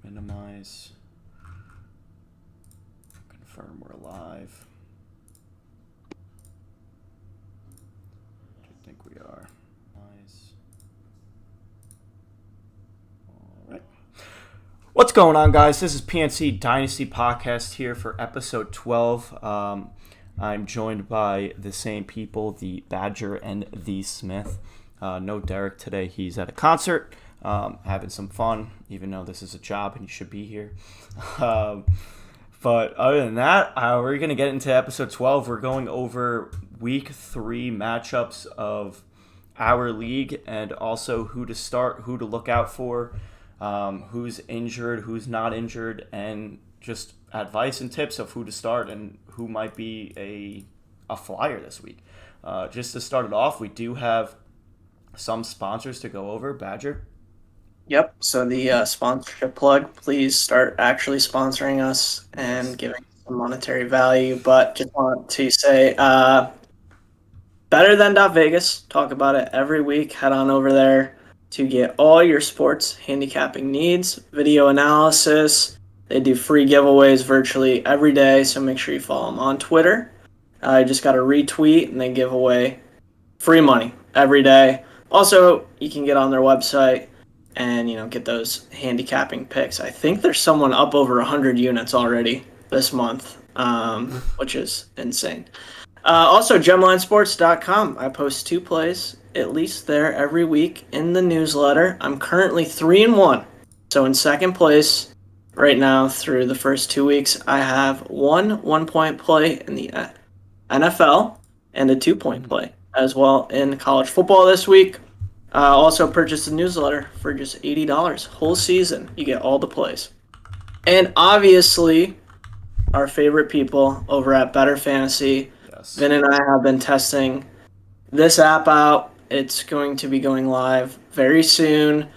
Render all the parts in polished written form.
Minimize. Confirm we're live. I think we are. Nice. All right. What's going on, guys? This is PnC Dynasty podcast here for episode 12. I'm joined by the same people, the Badger and the Smith. No Derek today. He's at a concert, having some fun, even though this is a job and you should be here. But other than that, we're going to get into episode 12. We're going over week 3 matchups of our league and also who to start, who to look out for, who's injured, who's not injured, and just advice and tips of who to start and who might be a flyer this week. Just to start it off, we do have some sponsors to go over. Badger? Yep. So the sponsorship plug, please start actually sponsoring us and giving some monetary value. But just want to say, better than Vegas. Talk about it every week. Head on over there to get all your sports handicapping needs, video analysis. They do free giveaways virtually every day, so make sure you follow them on Twitter. You just got to retweet, and they give away free money every day. Also, you can get on their website and get those handicapping picks. I think there's someone up over 100 units already this month, which is insane. Also, gemlinesports.com. I post 2 plays at least there every week in the newsletter. I'm currently 3-1, so in second place right now through the first 2 weeks. I have one 1-point play in the NFL and a 2-point play as well in college football this week. Also purchased a newsletter for just $80 whole season. You get all the plays. And obviously, our favorite people over at Better Fantasy. Yes. Vin and I have been testing this app out. It's going to be going live very soon.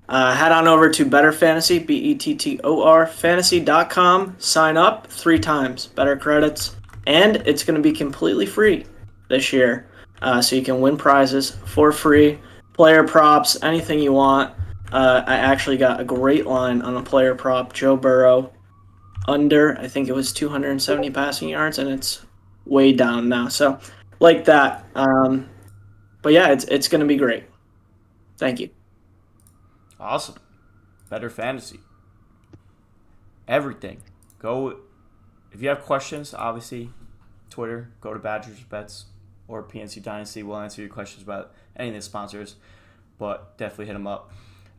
Head on over to Better Fantasy, BETTOR, fantasy.com. Sign up 3 times. Better credits. And it's going to be completely free this year. So you can win prizes for free. Player props, anything you want. I actually got a great line on a player prop. Joe Burrow under, I think it was 270 passing yards, and it's way down now. So, like that. But yeah, it's going to be great. Thank you. Awesome. Better Fantasy. Everything. Go. If you have questions, obviously, Twitter, go to Badgers Bets or PnC Dynasty. We'll answer your questions about any of the sponsors, but definitely hit them up.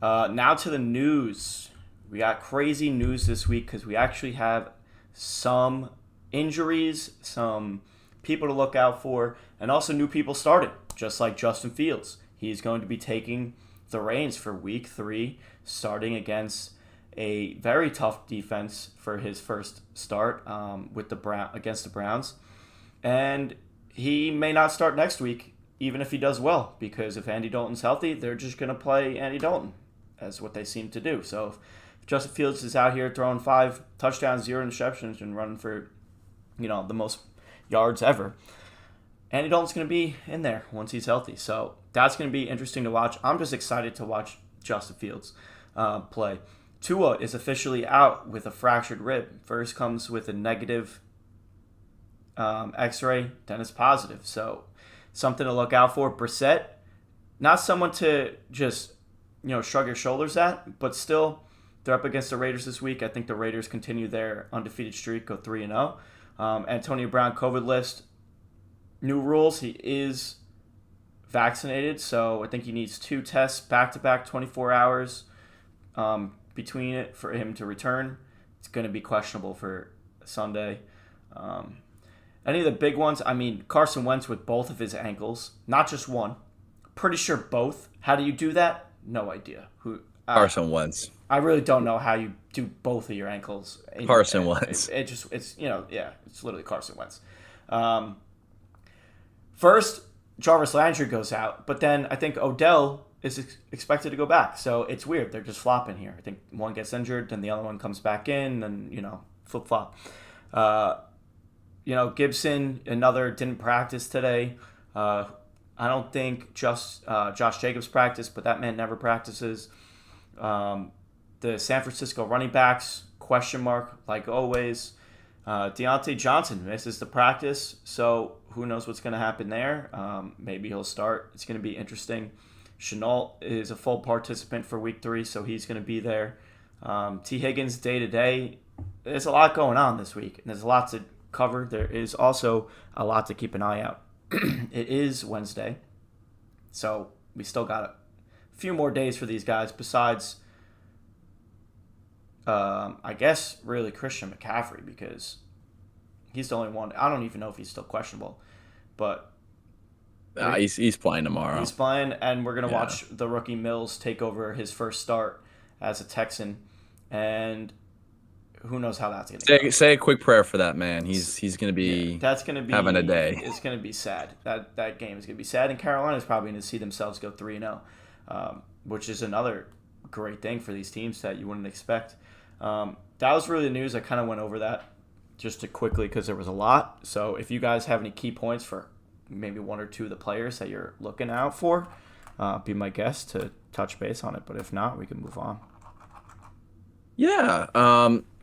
Now to the news. We got crazy news this week because we actually have some injuries, some people to look out for, and also new people starting, just like Justin Fields. He's going to be taking the reins for week 3, starting against a very tough defense for his first start against the Browns. And he may not start next week, even if he does well, because if Andy Dalton's healthy, they're just going to play Andy Dalton, as what they seem to do. So if Justin Fields is out here throwing 5 touchdowns, 0 interceptions, and running for, the most yards ever, Andy Dalton's going to be in there once he's healthy. So that's going to be interesting to watch. I'm just excited to watch Justin Fields play. Tua is officially out with a fractured rib. First comes with a negative X-ray, then it's positive. So something to look out for. Brissett, not someone to just shrug your shoulders at, but still, they're up against the Raiders this week. I think the Raiders continue their undefeated streak, go 3-0. Antonio Brown, COVID list. New rules, he is vaccinated, so I think he needs 2 tests back-to-back, 24 hours between it for him to return. It's going to be questionable for Sunday. Any of the big ones, Carson Wentz with both of his ankles, not just one. Pretty sure both. How do you do that? No idea. Carson Wentz. I really don't know how you do both of your ankles. Carson Wentz. It's literally Carson Wentz. First, Jarvis Landry goes out, but then I think Odell is expected to go back. So it's weird. They're just flopping here. I think one gets injured, then the other one comes back in, and, flip-flop. Gibson, didn't practice today. I don't think Josh Jacobs practiced, but that man never practices. The San Francisco running backs, question mark, like always. Deontay Johnson misses the practice, so who knows what's going to happen there. Maybe he'll start. It's going to be interesting. Chenault is a full participant for week 3, so he's going to be there. T. Higgins day-to-day. There's a lot going on this week, and there's a lot to cover. There is also a lot to keep an eye out. It is Wednesday, so we still got a few more days for these guys besides, I guess, really Christian McCaffrey, because he's the only one. I don't even know if he's still questionable, but he's playing tomorrow. He's playing, and we're going to watch the rookie Mills take over his first start as a Texan, and who knows how that's going to go. Say a quick prayer for that man. He's going to be that's going to be having a day. It's going to be sad. That game is going to be sad, and Carolina's probably going to see themselves go 3-0, which is another great thing for these teams that you wouldn't expect. That was really the news. I kind of went over that just to quickly because there was a lot. So if you guys have any key points for maybe one or two of the players that you're looking out for, be my guest to touch base on it. But if not, we can move on. Yeah.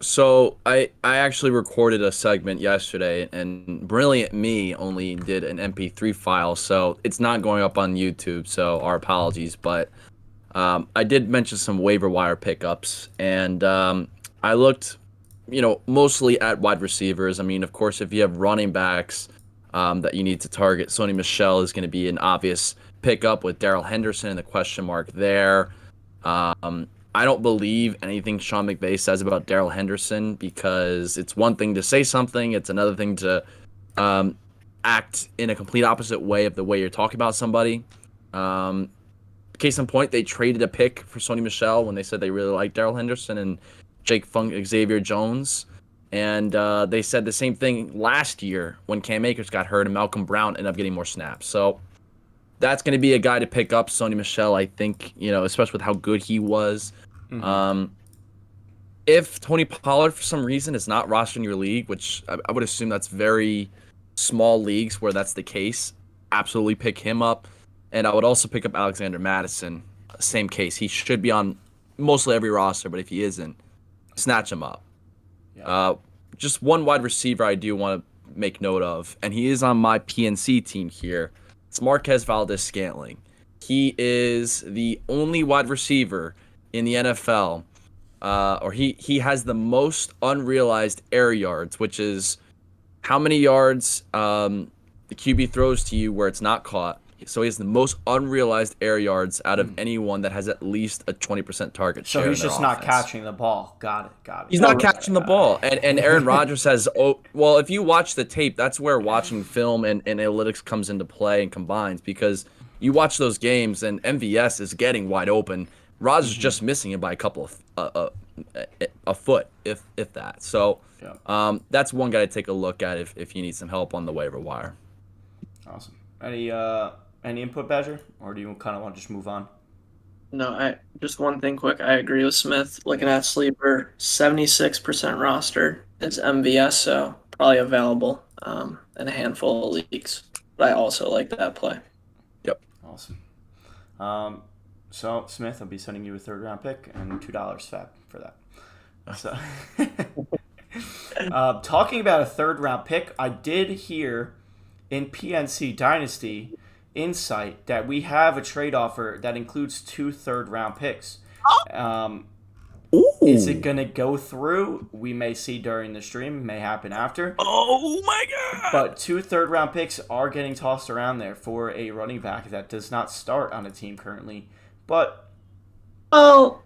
So I actually recorded a segment yesterday, and brilliant me only did an MP3 file, so it's not going up on YouTube. So our apologies, but I did mention some waiver wire pickups, and I looked, mostly at wide receivers. I mean, of course, if you have running backs that you need to target, Sony Michel is going to be an obvious pickup with Darrell Henderson and the question mark there. I don't believe anything Sean McVay says about Darrell Henderson, because it's one thing to say something, it's another thing to act in a complete opposite way of the way you're talking about somebody. Case in point, they traded a pick for Sony Michel when they said they really liked Darrell Henderson and Jake Funk, Xavier Jones. And they said the same thing last year when Cam Akers got hurt and Malcolm Brown ended up getting more snaps. So that's going to be a guy to pick up, Sony Michel, I think, especially with how good he was. Mm-hmm. If Tony Pollard, for some reason, is not rostered in your league, which I would assume that's very small leagues where that's the case, absolutely pick him up. And I would also pick up Alexander Mattison. Same case. He should be on mostly every roster, but if he isn't, snatch him up. Yeah. Just one wide receiver I do want to make note of, and he is on my PnC team here. It's Marquez, Valdes, Scantling. He is the only wide receiver in the NFL, or he has the most unrealized air yards, which is how many yards the QB throws to you where it's not caught. So he has the most unrealized air yards out of anyone that has at least a 20% target share. So he's just not catching the ball. Got it. He's not catching the ball. And Aaron Rodgers says, well, if you watch the tape, that's where watching film and analytics comes into play and combines, because you watch those games and MVS is getting wide open. Rodgers is just missing it by a couple of a foot, if that. So that's one guy to take a look at if you need some help on the waiver wire. Awesome. Any input, Badger, or do you kind of want to just move on? No, just one thing quick. I agree with Smith. Looking at Sleeper, 76% roster is MVS, so probably available in a handful of leagues. But I also like that play. Yep. Awesome. So, Smith, I'll be sending you a third-round pick and $2 fab for that. So, talking about a third-round pick, I did hear in PnC Dynasty Insight that we have a trade offer that includes 2 third-round picks. Is it going to go through? We may see during the stream. May happen after. Oh, my God. But 2 third-round picks are getting tossed around there for a running back that does not start on a team currently. But whoa.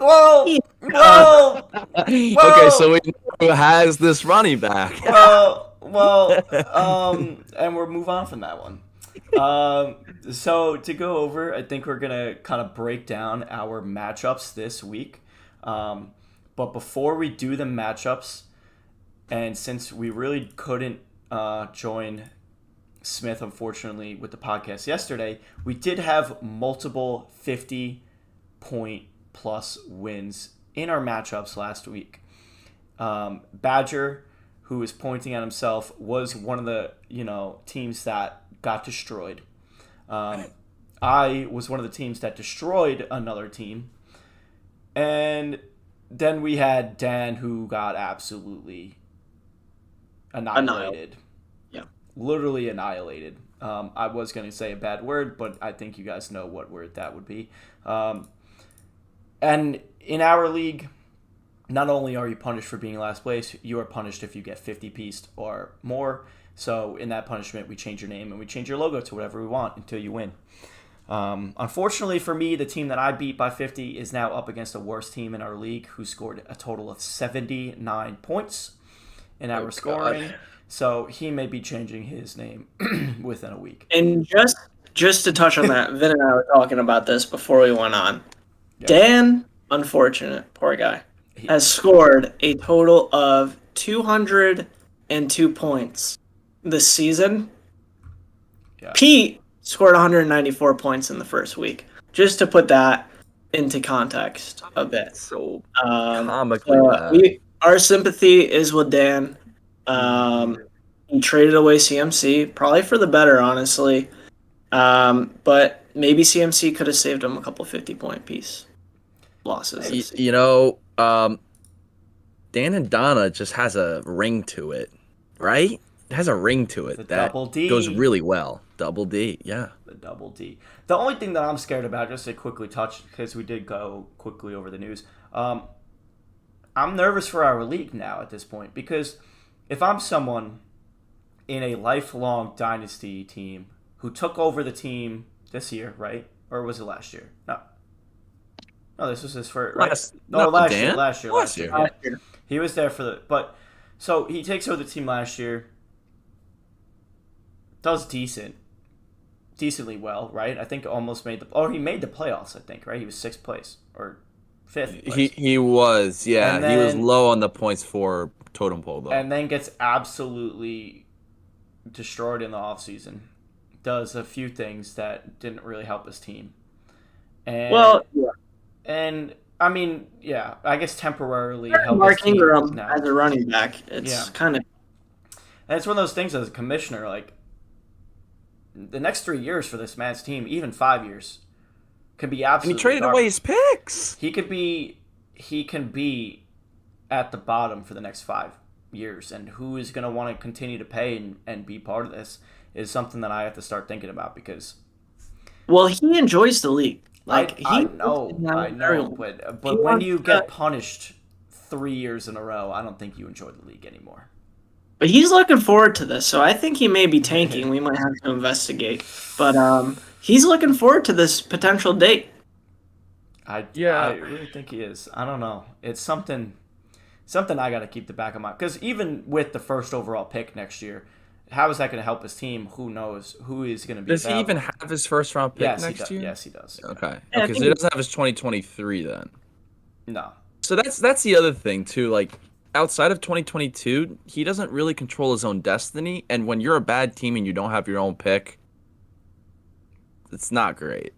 Okay, so we know who has this running back. And we'll move on from that one. So to go over, I think we're gonna kind of break down our matchups this week. But before we do the matchups, and since we really couldn't join Smith, unfortunately, with the podcast yesterday, we did have multiple 50-point plus wins in our matchups last week. Badger, who is pointing at himself, was one of the teams that got destroyed. I was one of the teams that destroyed another team, And then we had Dan, who got absolutely annihilated. Yeah. Literally annihilated. I was going to say a bad word, but I think you guys know what word that would be. And in our league, not only are you punished for being last place, you are punished if you get 50 pieced or more. So in that punishment, we change your name and we change your logo to whatever we want until you win. Unfortunately for me, the team that I beat by 50 is now up against a worse team in our league who scored a total of 79 points in our scoring. So he may be changing his name within a week. And just to touch on that, Vin and I were talking about this before we went on. Yeah. Dan, unfortunate, poor guy, has scored a total of 202 points this season. Yeah. Pete scored 194 points in the first week. Just to put that into context a bit. So comically bad. Our sympathy is with Dan. He traded away CMC, probably for the better, honestly. But maybe CMC could have saved him a couple 50-point piece losses. You know, Dan and Donna just has a ring to it, right? It has a ring to it that double D. goes really well. Double D, yeah. The double D. The only thing that I'm scared about, just to quickly touch, because we did go quickly over the news, I'm nervous for our league now at this point, because if I'm someone in a lifelong dynasty team who took over the team this year, right? Or was it last year? No, this was his first. Right? Last year. Yeah. He was there so he takes over the team last year. Does decently well, right? I think almost made he made the playoffs. I think, right? He was 6th place or 5th place. He was, yeah. He was low on the points for totem pole though, and then gets absolutely destroyed in the offseason. Does a few things that didn't really help his team. And I mean, yeah, I guess temporarily help Mark his team Ingram now. as a running back. It's kind of, and it's one of those things as a commissioner, like the next 3 years for this man's team, even 5 years, could be absolutely. And he traded away his picks. He can be at the bottom for the next 5 years, and who is going to want to continue to pay and be part of this is something that I have to start thinking about, because he enjoys the league. I know, but when you get punished 3 years in a row, I don't think you enjoy the league anymore. But he's looking forward to this, so I think he may be tanking. We might have to investigate. But he's looking forward to this potential date. I really think he is. I don't know. It's something I got to keep the back of my, because even with the first overall pick next year, how is that going to help his team? Who knows? Who is going to be? Does he even have his first round pick next year? Yes, he does. Okay, because he doesn't have his 2023 then. No. So that's the other thing too. Like outside of 2022, he doesn't really control his own destiny. And when you're a bad team and you don't have your own pick, it's not great.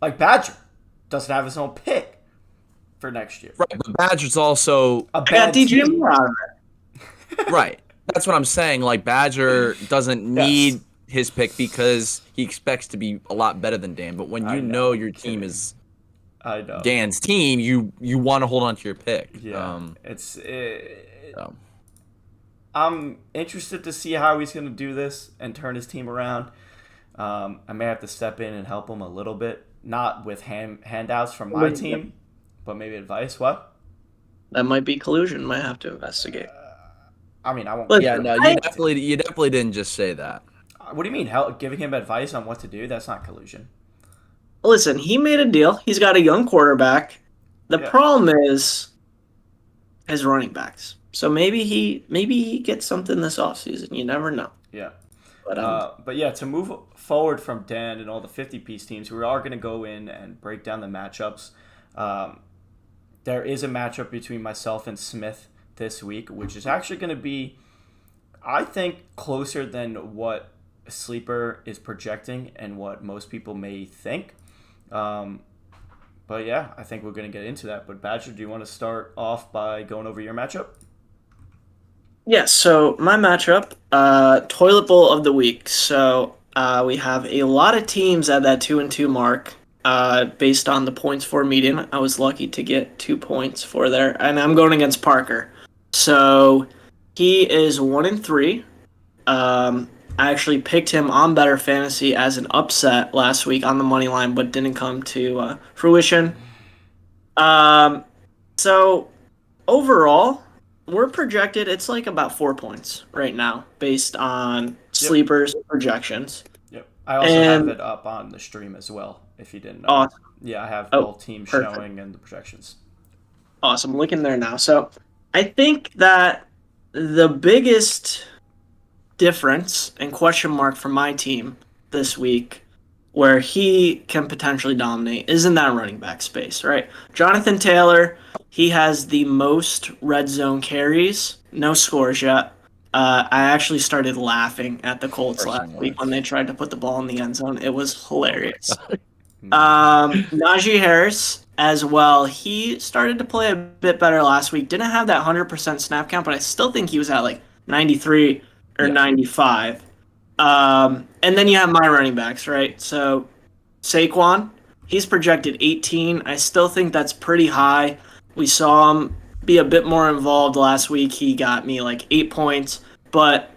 Like Badger doesn't have his own pick for next year. Right, but Badger's also a bad DJ team. Moore out of it. Right. That's what I'm saying. Like Badger doesn't need his pick because he expects to be a lot better than Dan. But when you know your team is Dan's team, you want to hold on to your pick. Yeah, I'm interested to see how he's going to do this and turn his team around. I may have to step in and help him a little bit, not with handouts from my team, but maybe advice. What? That might be collusion. Might have to investigate. I mean, I won't. Yeah, no, you definitely didn't just say that. What do you mean? Giving him advice on what to do? That's not collusion. Listen, he made a deal. He's got a young quarterback. The problem is his running backs. So maybe he gets something this offseason. You never know. Yeah. But yeah, to move forward from Dan and all the 50-piece teams, we are going to go in and break down the matchups. There is a matchup between myself and Smith this week, which is actually going to be, I think, closer than what Sleeper is projecting and what most people may think. But yeah, I think we're going to get into that. But Badger, do you want to start off by going over your matchup? Yeah, so my matchup, toilet bowl of the week. So we have a lot of teams at that 2-2 mark. based on the points for median. I was lucky to get 2 points for there, and I'm going against Parker. So he is 1-3. I actually picked him on Better Fantasy as an upset last week on the money line, but didn't come to fruition. So overall, we're projected. It's like about 4 points right now, based on sleepers projections. Yep. I also have it up on the stream as well. If you didn't know. Awesome. Yeah, I have both teams perfect. showing and the projections. Awesome. Looking there now. So I think that the biggest difference and question mark for my team this week, where he can potentially dominate, is in that running back space, right? Jonathan Taylor, he has the most red zone carries, no scores yet. I actually started laughing at the Colts last week when they tried to put the ball in the end zone. It was hilarious. Najee Harris as well. He started to play a bit better last week. Didn't have that 100% snap count, but I still think he was at like 93 or 95. And then you have my running backs, right? So Saquon, he's projected 18. I still think that's pretty high. We saw him be a bit more involved last week. He got me like 8 points. But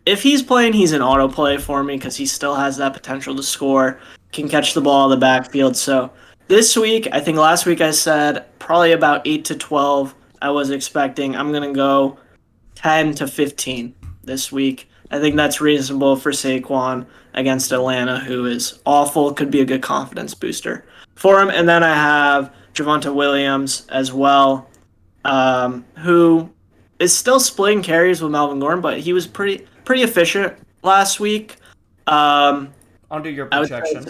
if he's playing, he's an autoplay for me because he still has that potential to score, can catch the ball in the backfield. So this week, I think last week I said probably about 8 to 12 I was expecting. I'm going to go 10 to 15 this week. I think that's reasonable for Saquon against Atlanta, who is awful. Could be a good confidence booster for him. And then I have Javonta Williams as well, who is still splitting carries with Melvin Gordon, but he was pretty efficient last week. Under your projection.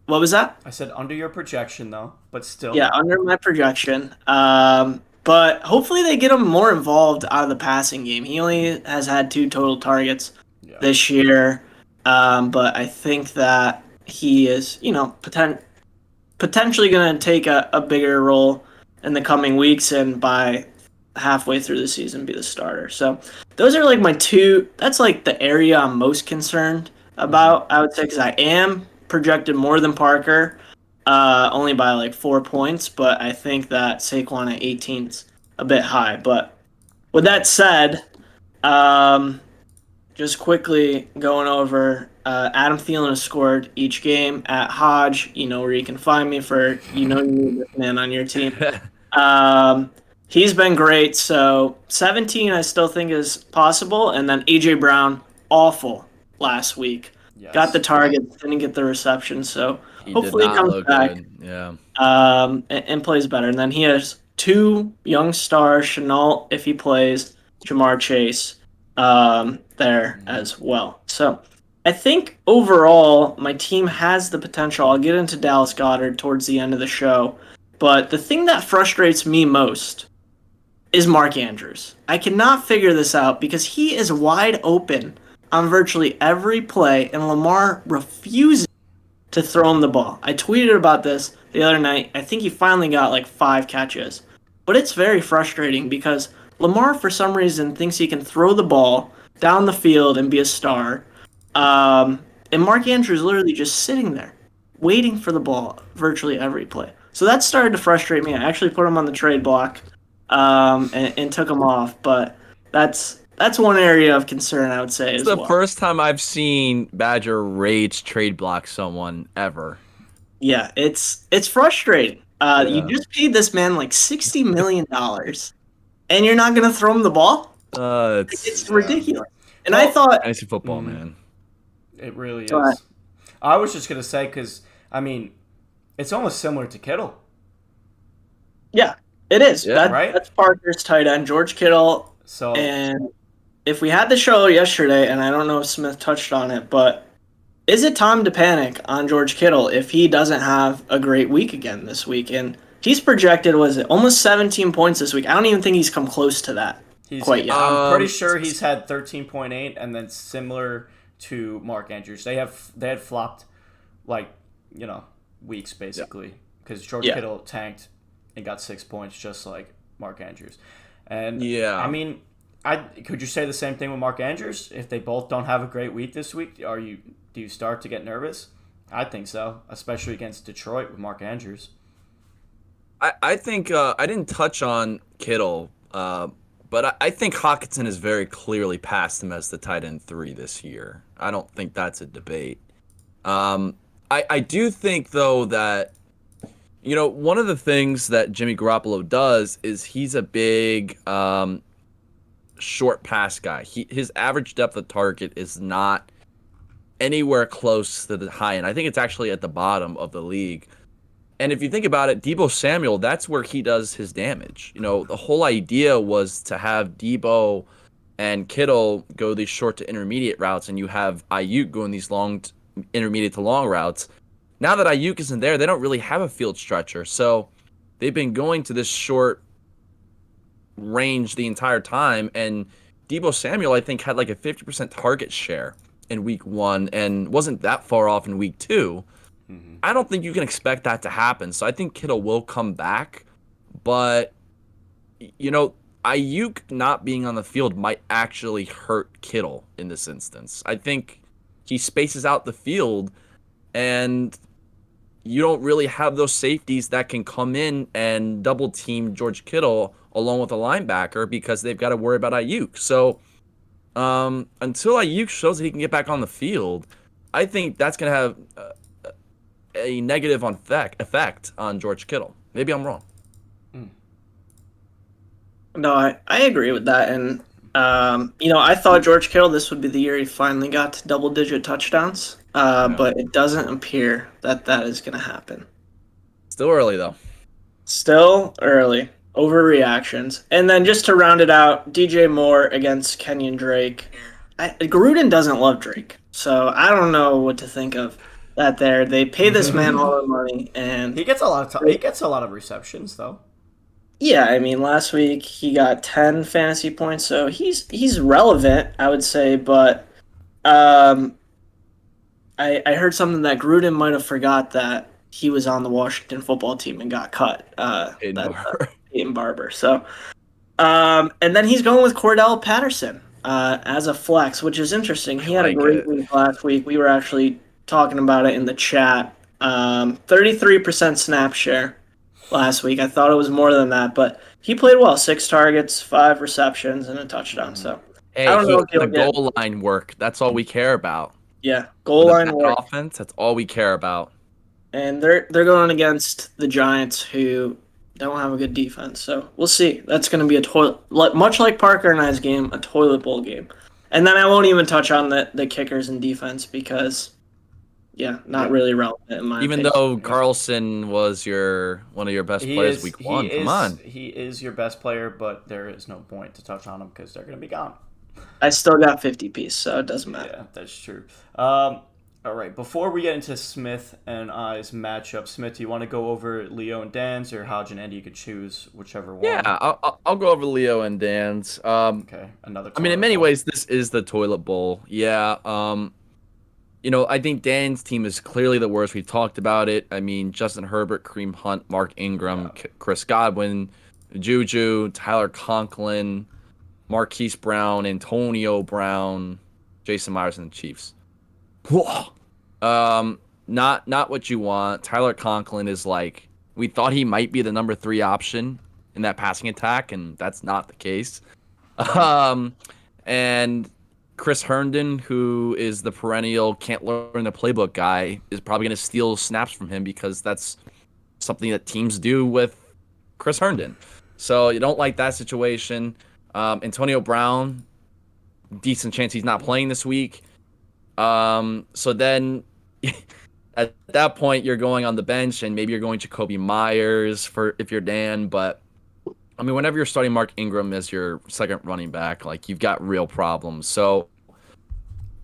What was that? I said under your projection, though, but still. Yeah, under my projection. But hopefully they get him more involved out of the passing game. He only has had 2 total targets this year. But I think that he is, potentially going to take a bigger role in the coming weeks and by halfway through the season be the starter. So those are like my 2. That's like the area I'm most concerned about, I would say, because I am projected more than Parker. Only by like 4 points, but I think that Saquon at 18 is a bit high. But with that said, just quickly going over, Adam Thielen has scored each game at Hodge. You know where you can find me for, you need this man on your team. He's been great. So 17 I still think is possible. And then A.J. Brown, awful last week. Yes. Got the target, didn't get the reception, so hopefully he comes back. Good. Yeah. And plays better. And then he has 2 young stars, Chenault, if he plays, Jamar Chase there as well. So I think overall my team has the potential. I'll get into Dallas Goedert towards the end of the show. But the thing that frustrates me most is Mark Andrews. I cannot figure this out because he is wide open on virtually every play, and Lamar refuses to throw him the ball. I tweeted about this the other night. I think he finally got like 5 catches. But it's very frustrating because Lamar, for some reason, thinks he can throw the ball down the field and be a star. And Mark Andrews is literally just sitting there, waiting for the ball virtually every play. So that started to frustrate me. I actually put him on the trade block and took him off. But that's one area of concern, I would say. It's the first time I've seen Badger rage trade block someone ever. Yeah, it's frustrating. You just paid this man like $60 million, and you're not going to throw him the ball? It's ridiculous. And I thought... Fantasy football, man. It really is. I was just going to say, because, it's almost similar to Kittle. Yeah, it is. Yeah, right? That's Parker's tight end, George Kittle. So... And... if we had the show yesterday, and I don't know if Smith touched on it, but is it time to panic on George Kittle if he doesn't have a great week again this week? And he's projected, almost 17 points this week. I don't even think he's come close to that quite yet. I'm pretty sure he's had 13.8, and then similar to Mark Andrews. They had flopped, weeks, basically, because George Kittle tanked and got 6 points, just like Mark Andrews. And, could you say the same thing with Mark Andrews? If they both don't have a great week this week, do you start to get nervous? I think so, especially against Detroit with Mark Andrews. I think I didn't touch on Kittle, but I think Hawkinson has very clearly passed him as the tight end 3 this year. I don't think that's a debate. I do think, though, that, one of the things that Jimmy Garoppolo does is he's a big short pass guy. His average depth of target is not anywhere close to the high end. I think it's actually at the bottom of the league. And if you think about it, Deebo Samuel, that's where he does his damage. The whole idea was to have Deebo and Kittle go these short to intermediate routes, and you have Ayuk going these long, intermediate to long routes. Now that Ayuk isn't there, they don't really have a field stretcher. So they've been going to this short range the entire time. And Deebo Samuel, I think, had like a 50% target share in week 1 and wasn't that far off in week 2. I don't think you can expect that to happen. So I think Kittle will come back. But, Ayuk not being on the field might actually hurt Kittle in this instance. I think he spaces out the field, and you don't really have those safeties that can come in and double team George Kittle along with a linebacker because they've got to worry about Ayuk. So until Ayuk shows that he can get back on the field, I think that's going to have a negative effect on George Kittle. Maybe I'm wrong. No, I agree with that. And, I thought George Kittle, this would be the year he finally got to double-digit touchdowns. But it doesn't appear that is going to happen. Still early, though. Still early. Overreactions. And then just to round it out, DJ Moore against Kenyon Drake. Gruden doesn't love Drake, so I don't know what to think of that there. They pay this man all the money, and he gets a lot of receptions, though. Yeah, I mean, last week he got 10 fantasy points, so he's relevant, I would say, but I heard something that Gruden might have forgot that he was on the Washington football team and got cut. Peyton Barber. So, and then he's going with Cordell Patterson as a flex, which is interesting. He had a great week last week. We were actually talking about it in the chat. 33% snap share last week. I thought it was more than that, but he played well. 6 targets, 5 receptions, and a touchdown. So, hey, I don't know if the goal line work. That's all we care about. Yeah, goal line work. Offense. That's all we care about. And they're going against the Giants, who don't have a good defense. So we'll see. That's going to be much like Parker and I's game, a toilet bowl game. And then I won't even touch on the kickers and defense because, not really relevant in my opinion. Even though Carlson was one of your best players week 1. Come on. He is your best player, but there is no point to touch on him because they're going to be gone. I still got 50 piece, so it doesn't matter. Yeah, that's true. All right, before we get into Smith and I's matchup, Smith, do you want to go over Leo and Dan's, or Hodge and Andy? You could choose whichever one. Yeah, I'll go over Leo and Dan's. Okay, another. I mean, in many ways, this is the toilet bowl. Yeah. I think Dan's team is clearly the worst. We've talked about it. I mean, Justin Herbert, Kareem Hunt, Mark Ingram, Chris Godwin, Juju, Tyler Conklin, Marquise Brown, Antonio Brown, Jason Myers, and the Chiefs. Not what you want. Tyler Conklin is we thought he might be the number 3 option in that passing attack, and that's not the case. And Chris Herndon, who is the perennial can't learn the playbook guy, is probably going to steal snaps from him because that's something that teams do with Chris Herndon. So you don't like that situation. Antonio Brown, decent chance he's not playing this week. So then at that point you're going on the bench and maybe you're going Jacoby Myers if you're Dan, but I mean, whenever you're starting Mark Ingram as your second running back, you've got real problems. So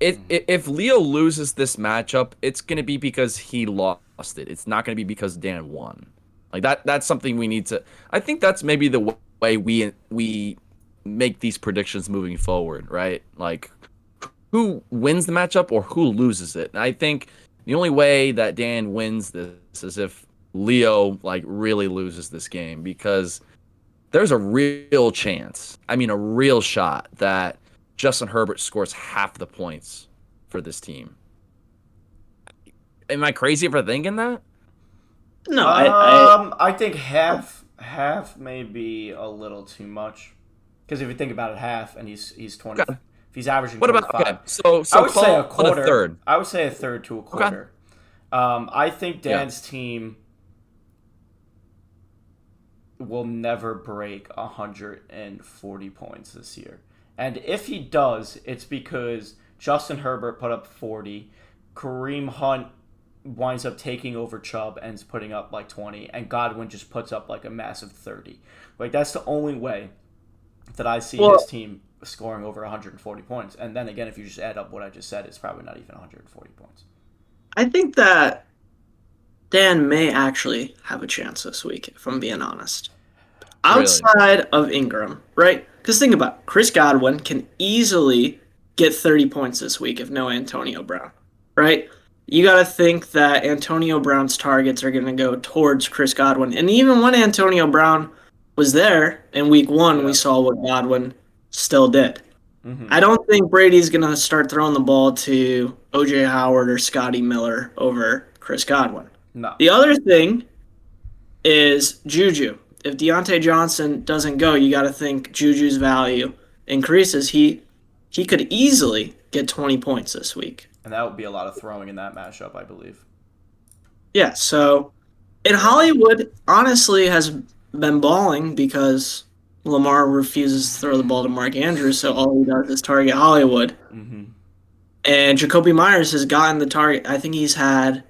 if Leo loses this matchup, it's going to be because he lost it. It's not going to be because Dan won. That's something we need to, I think that's maybe the way we make these predictions moving forward, right? Who wins the matchup or who loses it. And I think the only way that Dan wins this is if Leo really loses this game, because there's a real chance, a real shot that Justin Herbert scores half the points for this team. Am I crazy for thinking that? No, I think half may be a little too much. Because if you think about it, half, and he's 20. Okay. If he's averaging What about 25, so I would say a call it a quarter. third. I would say a third to a Okay. quarter. I think Dan's team will never break 140 points this year. And if he does, it's because Justin Herbert put up 40, Kareem Hunt winds up taking over Chubb and is putting up like 20, and Godwin just puts up like a massive 30. Like, that's the only way that I see his team scoring over 140 points. And then again, if you just add up what I just said, it's probably not even 140 points. I think that Dan may actually have a chance this week, if I'm being honest. Outside of Ingram, right? Because think about it. Chris Godwin can easily get 30 points this week if no Antonio Brown, right? You got to think that Antonio Brown's targets are going to go towards Chris Godwin. And even when Antonio Brown was there in week 1, we saw what Godwin still did. Mm-hmm. I don't think Brady's going to start throwing the ball to O.J. Howard or Scotty Miller over Chris Godwin. No. The other thing is Juju. If Deontay Johnson doesn't go, you got to think Juju's value increases. He could easily get 20 points this week. And that would be a lot of throwing in that matchup, I believe. Yeah, so in Hollywood, honestly, has been balling because Lamar refuses to throw the ball to Mark Andrews, so all he does is target Hollywood. Mm-hmm. And Jacoby Myers has gotten the target. I think he's had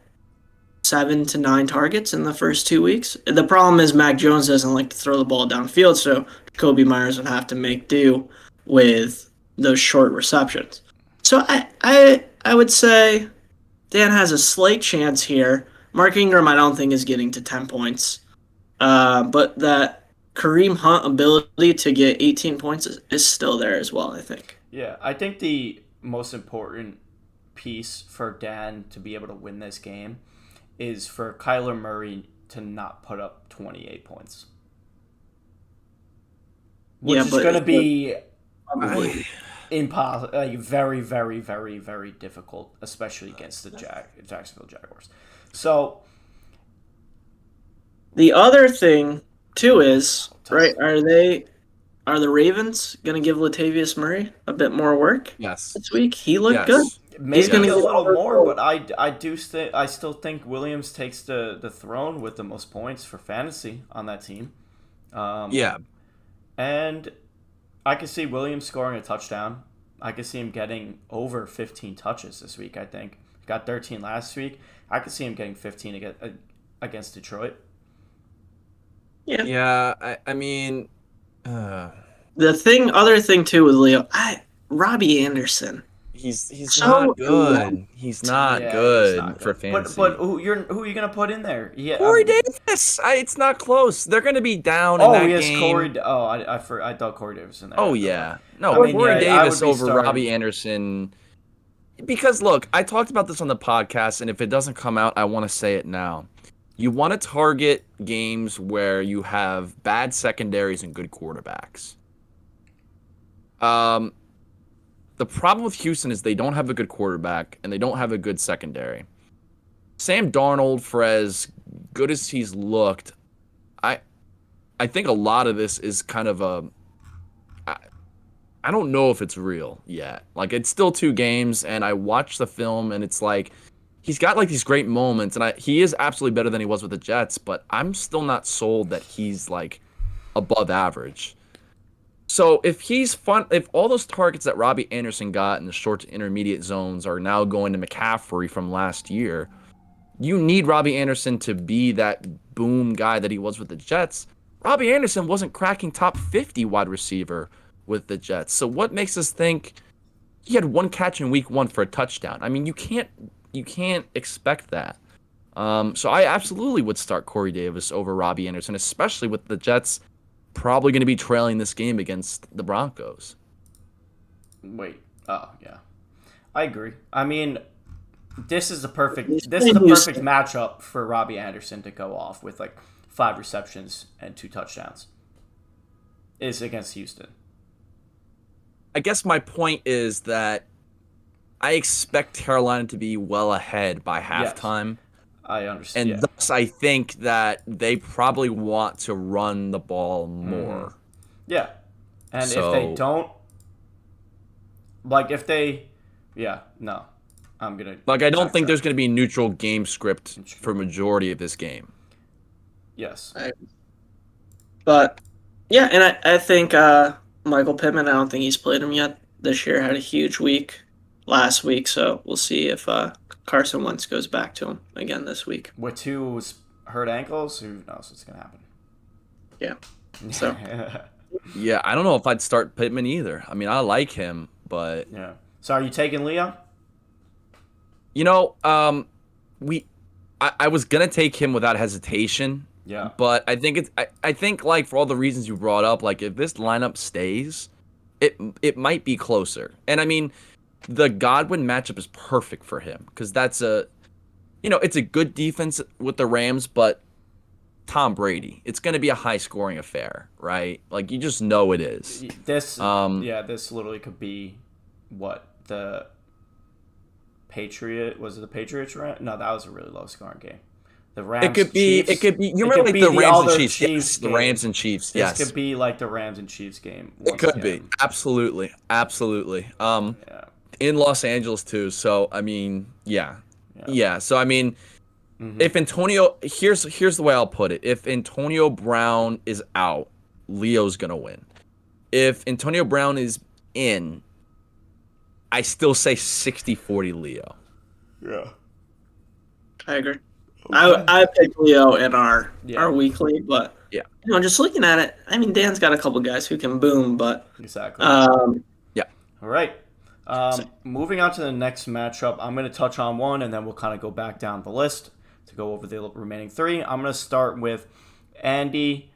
7 to 9 targets in the first 2 weeks. The problem is Mac Jones doesn't like to throw the ball downfield, so Jacoby Myers would have to make do with those short receptions. So I would say Dan has a slight chance here. Mark Ingram, I don't think, is getting to 10 points. But that Kareem Hunt ability to get 18 points is still there as well, I think. Yeah, I think the most important piece for Dan to be able to win this game is for Kyler Murray to not put up 28 points. Which is going to be impossible, like very, very, very, very difficult, especially against the Jacksonville Jaguars. So the other thing too is, right, are the Ravens going to give Latavius Murray a bit more work this week? He looked good. Maybe he's a little more, but I still think Williams takes the throne with the most points for fantasy on that team. And I could see Williams scoring a touchdown. I could see him getting over 15 touches this week, I think. He got 13 last week. I could see him getting 15 against Detroit. Yeah, I mean... The other thing too with Leo, Robbie Anderson. He's not good. He's not good for fantasy. But who are you gonna put in there? Corey Davis. It's not close. They're gonna be down in that game. Corey. Oh, I thought Corey Davis was in there. Oh yeah, no, Corey Davis over Robbie Anderson. Because look, I talked about this on the podcast, and if it doesn't come out, I want to say it now. You want to target games where you have bad secondaries and good quarterbacks. The problem with Houston is they don't have a good quarterback and they don't have a good secondary. Sam Darnold, for as good as he's looked, I think a lot of this is kind of I don't know if it's real yet. Like, it's still 2 games, and I watched the film, and it's like he's got like these great moments, and he is absolutely better than he was with the Jets, but I'm still not sold that he's like above average. So if all those targets that Robbie Anderson got in the short to intermediate zones are now going to McCaffrey from last year, you need Robbie Anderson to be that boom guy that he was with the Jets. Robbie Anderson wasn't cracking top 50 wide receiver with the Jets. So what makes us think he had 1 catch in week 1 for a touchdown? I mean, you can't expect that. So I absolutely would start Corey Davis over Robbie Anderson, especially with the Jets probably going to be trailing this game against the Broncos. Wait. Oh, yeah. I agree. I mean, this is the perfect matchup for Robbie Anderson to go off with like 5 receptions and 2 touchdowns. Is against Houston. I guess my point is that I expect Carolina to be well ahead by Yes, halftime. I understand. And thus, I think that they probably want to run the ball more. Yeah. And if they So, don't, like if they, yeah, no, I'm gonna like, I don't think backtrack. there's going to be a neutral game script for majority of this game. Yes. But yeah, and I think Michael Pittman, I don't think he's played him yet this year. Had a huge week last week, so we'll see if Carson Wentz goes back to him again this week. With two hurt ankles, who knows what's gonna happen? Yeah. So Yeah, I don't know if I'd start Pittman either. I mean, I like him, but yeah. So are you taking Leon? you know, I was gonna take him without hesitation. Yeah. But I think I think like for all the reasons you brought up, like if this lineup stays, it might be closer. And I mean, the Godwin matchup is perfect for him because that's it's a good defense with the Rams, but Tom Brady, it's going to be a high scoring affair, right? Like you just know it is. This this literally could be what the was it the Patriots? No, that was a really low scoring game. The Rams. It could be. Chiefs, It could be. You it remember could like be the the Rams other and Chiefs? Chiefs Yes, the game. Rams and Chiefs. This Yes, could be like the Rams and Chiefs game. it could be. Absolutely, absolutely. Yeah. In Los Angeles too. So I mean, yeah. So I mean, if Antonio, here's the way I'll put it. If Antonio Brown is out, Leo's gonna win. If Antonio Brown is in, I still say 60-40 Leo. Yeah. I agree. I picked Leo in our weekly, but Yeah. Just looking at it, I mean Dan's got a couple guys who can boom, but Exactly. Yeah. All right. Moving on to the next matchup, I'm going to touch on one, and then we'll kind of go back down the list to go over the remaining three. I'm going to start with Ryan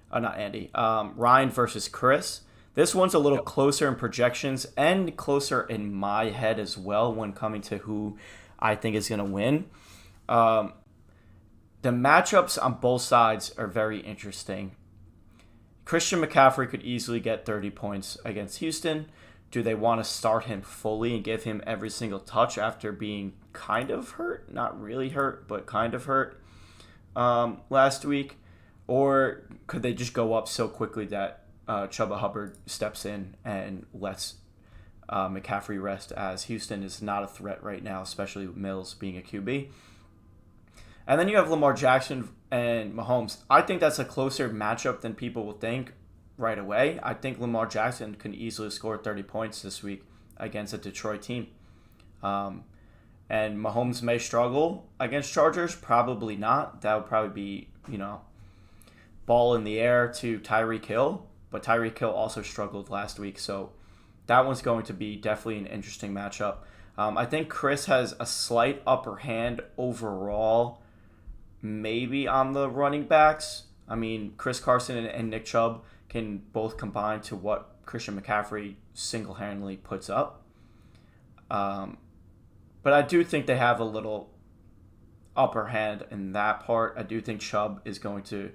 versus Chris. This one's a little closer in projections and closer in my head as well when coming to who I think is going to win. The matchups on both sides are very interesting. Christian McCaffrey could easily get 30 points against Houston. Do they want to start him fully and give him every single touch after being kind of hurt? Not really hurt, but kind of hurt last week? Or could they just go up so quickly that Chuba Hubbard steps in and lets McCaffrey rest, as Houston is not a threat right now, especially with Mills being a QB? And then you have Lamar Jackson and Mahomes. I think that's a closer matchup than people will think right away. I think Lamar Jackson can easily score 30 points this week against a Detroit team. And Mahomes may struggle against Chargers. Probably not. That would probably be, ball in the air to Tyreek Hill. But Tyreek Hill also struggled last week. So that one's going to be definitely an interesting matchup. I think Chris has a slight upper hand overall, maybe on the running backs. I mean, Chris Carson and Nick Chubb can both combine to what Christian McCaffrey single-handedly puts up. But I do think they have a little upper hand in that part. I do think Chubb is going to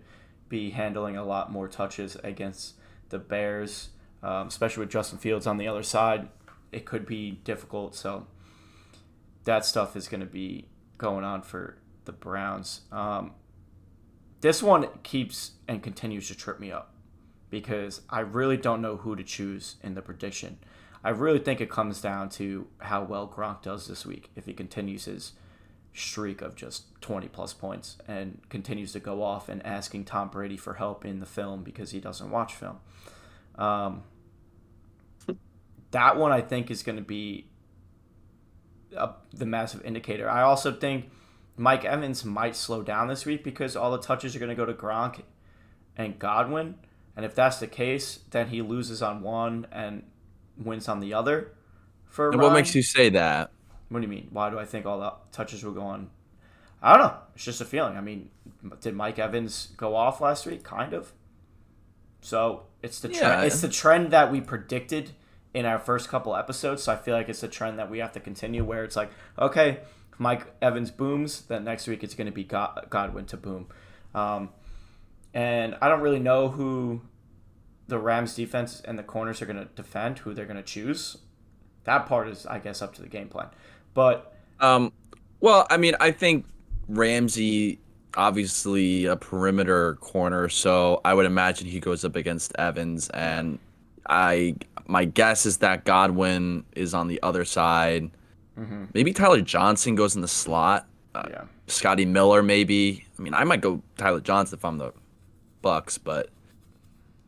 be handling a lot more touches against the Bears, especially with Justin Fields on the other side. It could be difficult, so that stuff is going to be going on for the Browns. This one keeps and continues to trip me up because I really don't know who to choose in the prediction. I really think it comes down to how well Gronk does this week. If he continues his streak of just 20-plus points and continues to go off and asking Tom Brady for help in the film because he doesn't watch film. That one I think is going to be the massive indicator. I also think Mike Evans might slow down this week because all the touches are going to go to Gronk and Godwin. And if that's the case, then he loses on one and wins on the other. For And Ryan. what makes you say that? What do you mean? Why do I think all the touches will go on? I don't know. It's just a feeling. I mean, did Mike Evans go off last week? Kind of. So it's the trend. It's the trend that we predicted in our first couple episodes. So I feel like it's a trend that we have to continue, where it's like, okay, if Mike Evans booms, then next week it's going to be Godwin to boom. And I don't really know who the Rams defense and the corners are going to defend, who they're going to choose. That part is, I guess, up to the game plan. But Well, I mean, I think Ramsey, obviously a perimeter corner, so I would imagine he goes up against Evans, and my guess is that Godwin is on the other side. Maybe Tyler Johnson goes in the slot. yeah. Scotty Miller, maybe. I mean, I might go Tyler Johnson if I'm the Bucks, but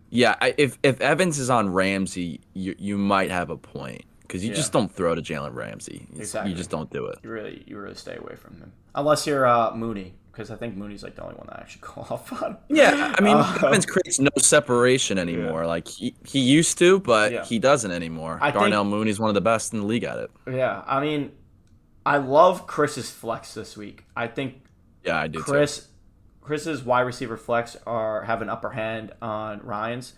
yeah, if Evans is on Ramsey, you might have a point because you just don't throw to Jalen Ramsey. Exactly. You just don't do it. You really stay away from him unless you're Mooney, because I think Mooney's like the only one that actually go off on. Yeah, I mean, Evans creates no separation anymore. Like he used to, but he doesn't anymore. Darnell Mooney's one of the best in the league at it. Yeah, I mean, I love Chris's flex this week. I think I do too. Chris's wide receiver flex have an upper hand on Ryan's,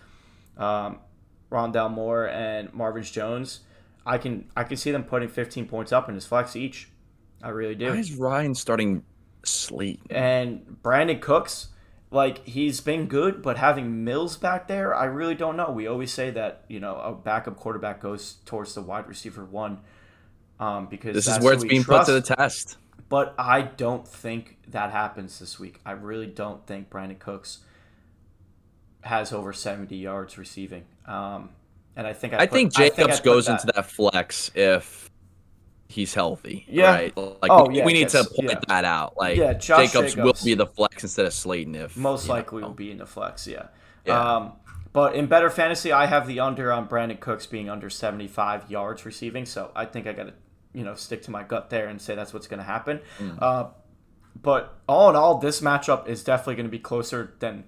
Rondell Moore and Marvin Jones. I can see them putting 15 points up in his flex each. I really do. Why is Ryan starting Slate? And Brandon Cooks, like, he's been good, but having Mills back there, I really don't know. We always say that, a backup quarterback goes towards the wide receiver one, because this that's is where it's who we being trust. put to the test. But I don't think that happens this week. I really don't think Brandon Cooks has over 70 yards receiving. And I think Jacobs goes into that flex if he's healthy. Yeah. Right? Like we need to point that out. Like Jacobs will be the flex instead of Slayton if most likely will be in the flex. Yeah. But in better fantasy, I have the under on Brandon Cooks being under 75 yards receiving. So I think I got to stick to my gut there and say that's what's going to happen. But all in all, this matchup is definitely going to be closer than.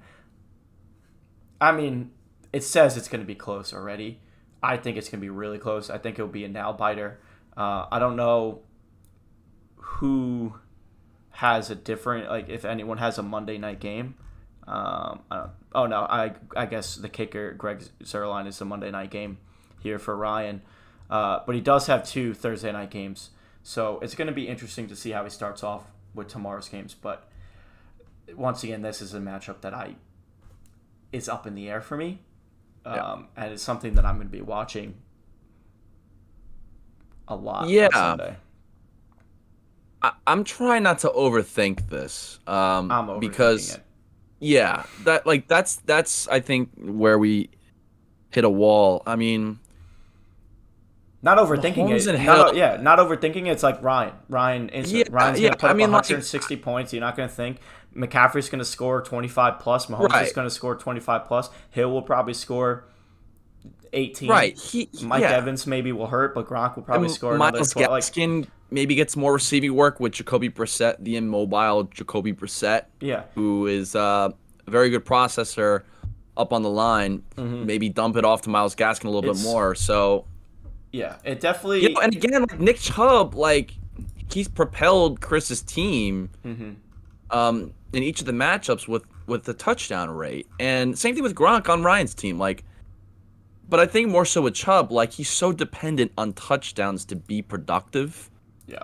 I mean, it says it's going to be close already. I think it's going to be really close. I think it'll be a nail biter. I don't know who has a different, like, if anyone has a Monday night game. I guess the kicker, Greg Zuerlein, is the Monday night game here for Ryan. But he does have 2 Thursday night games. So it's going to be interesting to see how he starts off with tomorrow's games. But once again, this is a matchup that is up in the air for me. And it's something that I'm going to be watching a lot on Sunday. I'm trying not to overthink this. I'm overthinking because it. That's I think where we hit a wall. I mean, not overthinking it. Not overthinking it. It's like Ryan. Ryan's going to put up 160 points. You're not going to think McCaffrey's going to score 25 plus. Mahomes is going to score 25 plus. Hill will probably score 18. Right. Mike Evans maybe will hurt, but Gronk will probably score another 12. Miles Gaskin maybe gets more receiving work with Jacoby Brissett, the immobile Jacoby Brissett. Yeah. Who is a very good processor up on the line. Maybe dump it off to Miles Gaskin a little bit more. So. Yeah, it definitely. And again, like Nick Chubb, like he's propelled Chris's team in each of the matchups with the touchdown rate, and same thing with Gronk on Ryan's team. Like, but I think more so with Chubb, like he's so dependent on touchdowns to be productive. Yeah.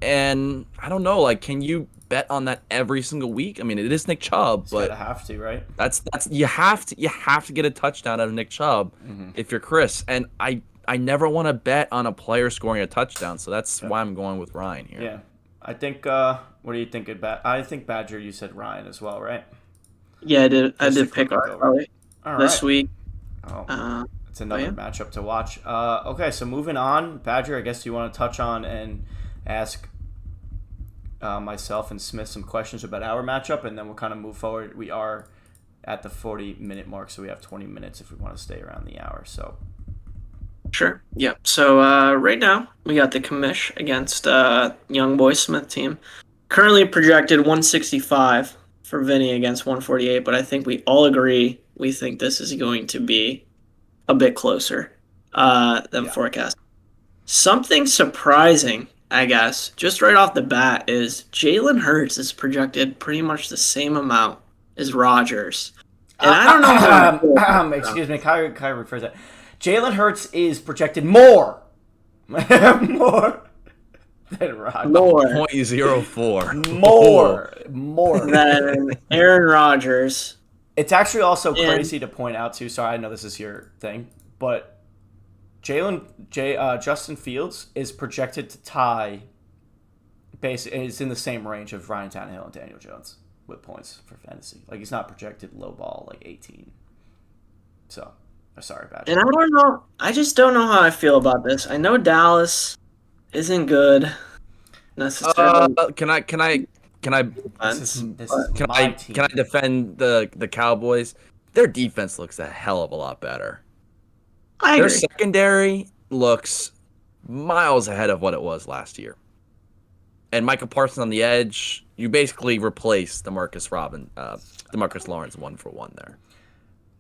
And I don't know, like, can you bet on that every single week? I mean, it is Nick Chubb, but you have to, right? That's you have to get a touchdown out of Nick Chubb if you're Chris, and I never want to bet on a player scoring a touchdown, so that's why I'm going with Ryan here. Yeah. I think, what do you think about, I think Badger, you said Ryan as well, right? Yeah, I did. I did pick Ryan this week. It's another matchup to watch. Okay, so moving on. Badger, I guess you want to touch on and ask myself and Smith some questions about our matchup, and then we'll kind of move forward. We are at the 40-minute mark, so we have 20 minutes if we want to stay around the hour, so... Sure. Yep. So right now we got the commish against Young Boy Smith team. Currently projected 165 for Vinny against 148, but I think we all agree we think this is going to be a bit closer than forecast. Something surprising, I guess, just right off the bat is Jalen Hurts is projected pretty much the same amount as Rodgers. And I don't know. Excuse me, Kyrie refers that. Jalen Hurts is projected more than Rodgers. More. 0.04. More than Aaron Rodgers. It's actually also crazy to point out, too. Sorry, I know this is your thing, but Justin Fields is projected to tie. Basically, is in the same range of Ryan Tannehill and Daniel Jones with points for fantasy. Like he's not projected low ball like 18. So, sorry, Badger. And I don't know. I just don't know how I feel about this. I know Dallas isn't good necessarily. Can I This is my team. Can I defend the Cowboys? Their defense looks a hell of a lot better. I Their agree. secondary looks miles ahead of what it was last year. And Michael Parsons on the edge, you basically replace DeMarcus Lawrence 1-for-1 there.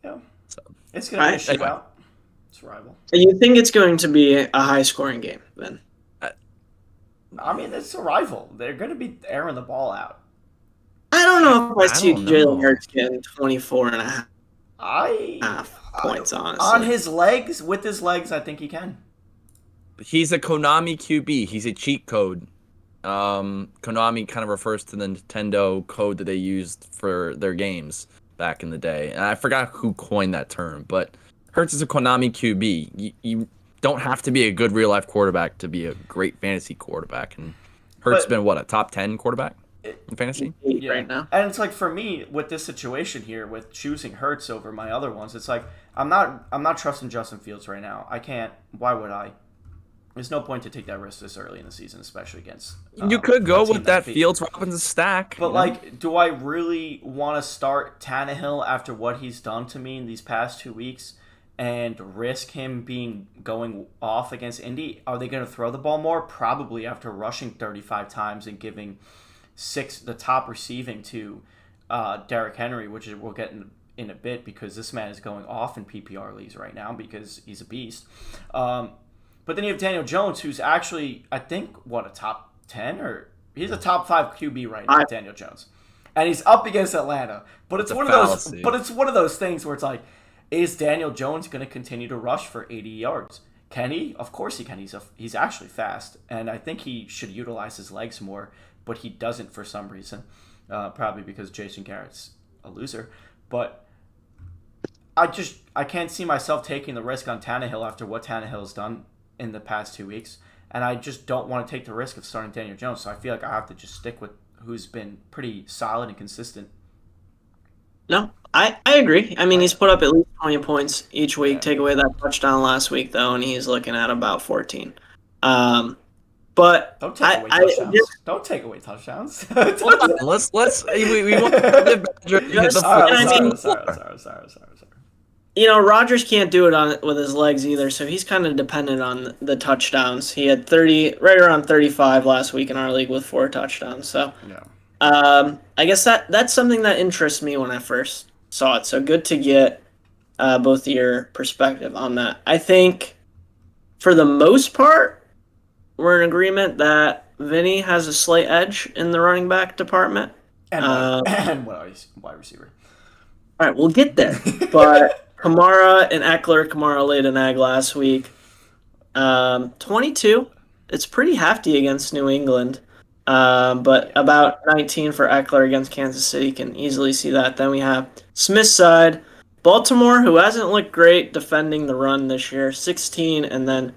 Yeah. So It's going to be a shootout. Anyway. It's a rival. You think it's going to be a high-scoring game then? I mean, it's a rival. They're going to be airing the ball out. I don't know if I see don't know. Jalen Hurts getting 24 and a half I points, honestly. on his legs, with his legs, I think he can. he's a Konami QB. He's a cheat code. Konami kind of refers to the Nintendo code that they used for their games back in the day. And I forgot who coined that term, but Hurts is a Konami QB. You don't have to be a good real-life quarterback to be a great fantasy quarterback. And Hurts has been, what, a top 10 quarterback in fantasy? Yeah. Right now. And it's like for me with this situation here with choosing Hurts over my other ones, it's like I'm not trusting Justin Fields right now. I can't. Why would I? There's no point to take that risk this early in the season, especially against. You could go a team with that beat- Fields Robinson stack. But you know? like, do I really want to start Tannehill after what he's done to me in these past 2 weeks and risk him going off against Indy? Are they going to throw the ball more? Probably after rushing 35 times and giving the top receiving to Derrick Henry, which we'll get in a bit because this man is going off in PPR leagues right now because he's a beast. But then you have Daniel Jones, who's actually, I think, a top 10 or he's a top 5 QB right now, Daniel Jones, and he's up against Atlanta. But it's one of those. But it's one of those things where it's like, is Daniel Jones going to continue to rush for 80 yards? Can he? Of course he can. He's actually fast, and I think he should utilize his legs more, but he doesn't for some reason. Probably because Jason Garrett's a loser. But I can't see myself taking the risk on Tannehill after what Tannehill's done in the past 2 weeks, and I just don't want to take the risk of starting Daniel Jones. So I feel like I have to just stick with who's been pretty solid and consistent. No, I agree. I mean, he's put up at least 20 points each week. Yeah. Take away that touchdown last week, though, and he's looking at about 14. But Don't take away touchdowns. Don't take away touchdowns. let's we want to Sorry. you know, Rodgers can't do it with his legs either, so he's kind of dependent on the touchdowns. He had right around 35 last week in our league with 4 touchdowns. So, Yeah. I guess that's something that interests me when I first saw it. So good to get both your perspective on that. I think for the most part, we're in agreement that Vinny has a slight edge in the running back department. And wide receiver. All right, we'll get there. But Kamara and Eckler. Kamara laid an egg last week. 22. It's pretty hefty against New England. But about 19 for Eckler against Kansas City. Can easily see that. Then we have Smith's side. Baltimore, who hasn't looked great defending the run this year. 16. And then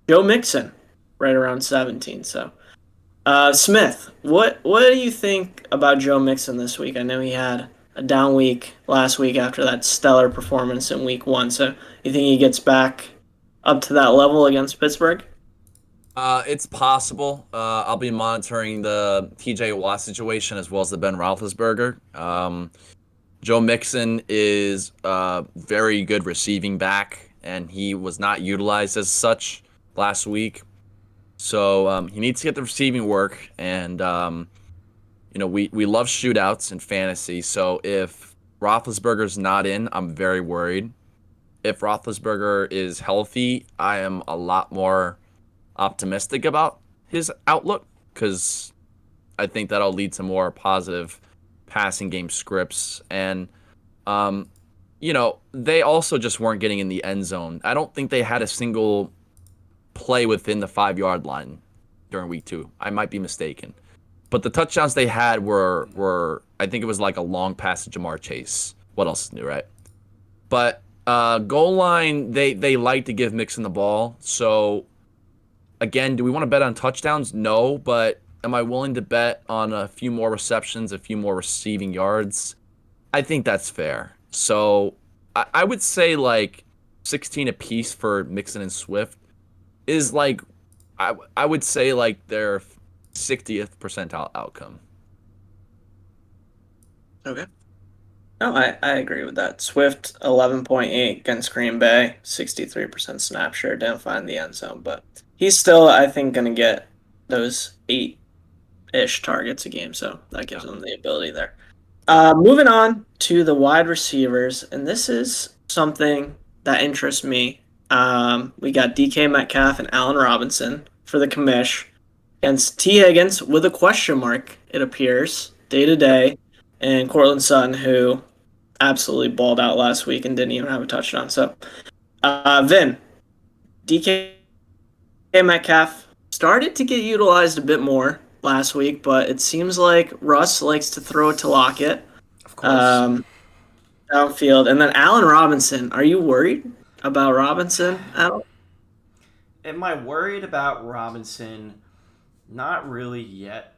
Joe Mixon, right around 17. So, Smith, what do you think about Joe Mixon this week? I know he had a down week last week after that stellar performance in week 1. So you think he gets back up to that level against Pittsburgh? It's possible. I'll be monitoring the TJ Watt situation as well as the Ben Roethlisberger. Joe Mixon is a very good receiving back, and he was not utilized as such last week. So he needs to get the receiving work, and we love shootouts in fantasy. So if Roethlisberger's not in, I'm very worried. If Roethlisberger is healthy, I am a lot more optimistic about his outlook because I think that'll lead to more positive passing game scripts. And, they also just weren't getting in the end zone. I don't think they had a single play within the 5-yard line during week 2. I might be mistaken. But the touchdowns they had were I think it was like a long pass to Jamar Chase. What else is new, right? But Goal line, they like to give Mixon the ball. So, again, do we want to bet on touchdowns? No, but am I willing to bet on a few more receptions, a few more receiving yards? I think that's fair. So, I would say like 16 apiece for Mixon and Swift is like, I would say like their 60th percentile outcome. Okay. No, I agree with that. Swift 11.8 against Green Bay, 63% snap share, didn't find the end zone, but he's still, I think, going to get those 8-ish targets a game, so that gives him the ability there. Moving on to the wide receivers, and this is something that interests me. We got DK Metcalf and Allen Robinson for the commish against T. Higgins with a question mark, it appears, day to day, and Cortland Sutton, who absolutely balled out last week and didn't even have a touchdown. So, Vin, DK Metcalf started to get utilized a bit more last week, but it seems like Russ likes to throw it to Lockett. Of course. Downfield. And then Allen Robinson, are you worried about Robinson at all? Am I worried about Robinson? Not really yet.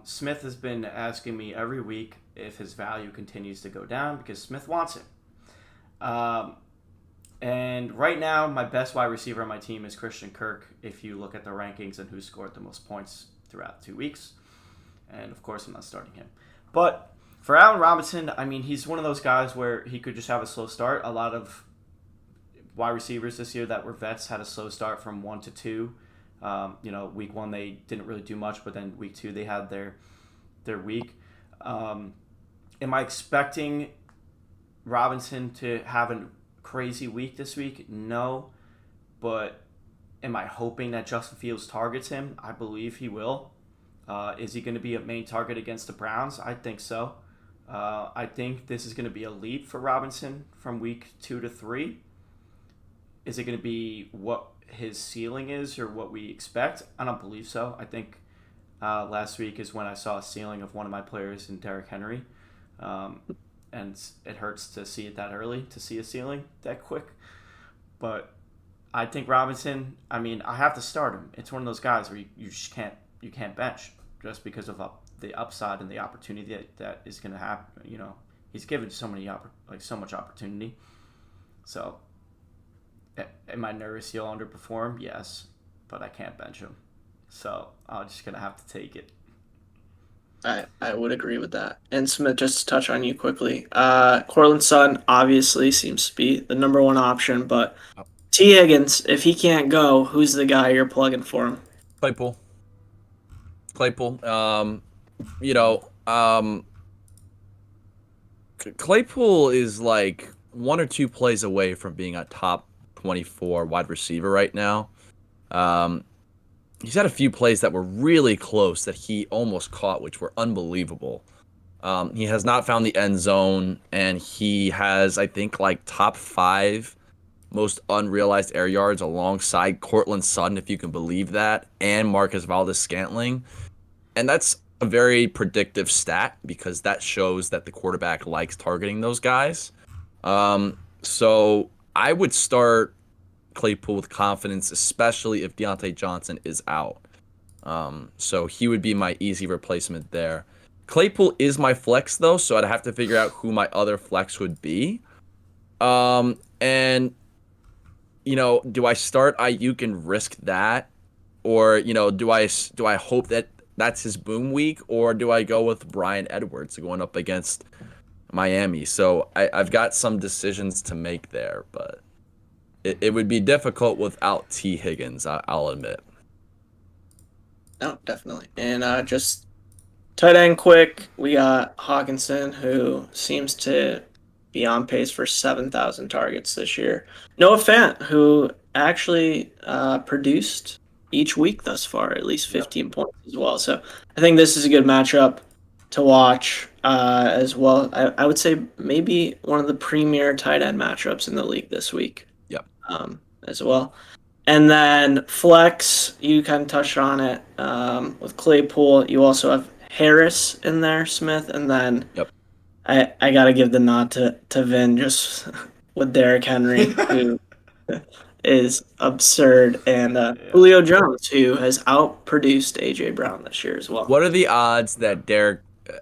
Smith has been asking me every week if his value continues to go down because Smith wants it. And right now, my best wide receiver on my team is Christian Kirk, if you look at the rankings and who scored the most points throughout 2 weeks. And, of course, I'm not starting him. But for Allen Robinson, I mean, he's one of those guys where he could just have a slow start. A lot of wide receivers this year that were vets had a slow start from 1 to 2. Week 1 they didn't really do much, but then week 2 they had their week. Am I expecting Robinson to have a crazy week this week? No, but am I hoping that Justin Fields targets him? I believe he will. Is he going to be a main target against the Browns? I think so. I think this is going to be a leap for Robinson from week 2 to 3. Is it going to be what his ceiling is or what we expect? I don't believe so. I think last week is when I saw a ceiling of one of my players in Derrick Henry. And it hurts to see it that early, to see a ceiling that quick. But I think Robinson, I mean, I have to start him. It's one of those guys where you just can't bench just because of the upside and the opportunity that is going to happen. He's given so much opportunity. So, am I nervous he'll underperform? Yes, but I can't bench him. So, I'm just going to have to take it. I would agree with that. And Smith, just to touch on you quickly, Cortland Sutton obviously seems to be the number one option, but T. Higgins, if he can't go, who's the guy you're plugging for him? Claypool. Claypool is like 1 or 2 plays away from being a top 24 wide receiver right now. He's had a few plays that were really close that he almost caught, which were unbelievable. He has not found the end zone, and he has, I think, like top 5 most unrealized air yards alongside Cortland Sutton, if you can believe that, and Marquez Valdes Scantling. And that's a very predictive stat because that shows that the quarterback likes targeting those guys. So I would start Claypool with confidence, especially if Deontay Johnson is out. So he would be my easy replacement there. Claypool is my flex, though, so I'd have to figure out who my other flex would be. And, do I start Ayuk and risk that? Or, do I hope that that's his boom week? Or do I go with Bryan Edwards going up against Miami? So I've got some decisions to make there, but it would be difficult without T. Higgins, I'll admit. No, definitely. And just tight end quick, we got Hawkinson, who seems to be on pace for 7,000 targets this year. Noah Fant, who actually produced each week thus far, at least 15 points as well. So I think this is a good matchup to watch as well. I would say maybe one of the premier tight end matchups in the league this week. Yep. As well. And then flex, you kind of touched on it with Claypool. You also have Harris in there, Smith, and then yep. I got to give the nod to Vin just with Derrick Henry, who is absurd, and Julio Jones, who has outproduced AJ Brown this year as well. What are the odds that Derrick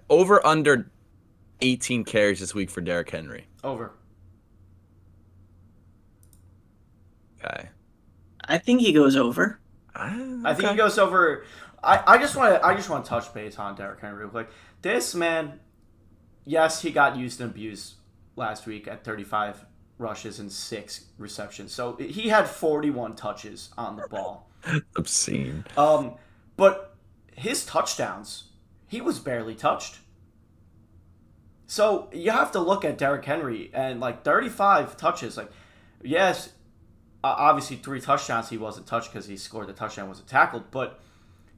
over under 18 carries this week for Derrick Henry? Over. Okay. I think he goes over. I think he goes over. I just want to touch base on Derrick Henry real quick. This man, yes, he got used and abused last week at 35 rushes and 6 receptions. So he had 41 touches on the ball. Obscene. But his touchdowns, he was barely touched. So you have to look at Derrick Henry and like 35 touches. Like, yes, obviously 3 touchdowns he wasn't touched because he scored the touchdown, wasn't tackled, but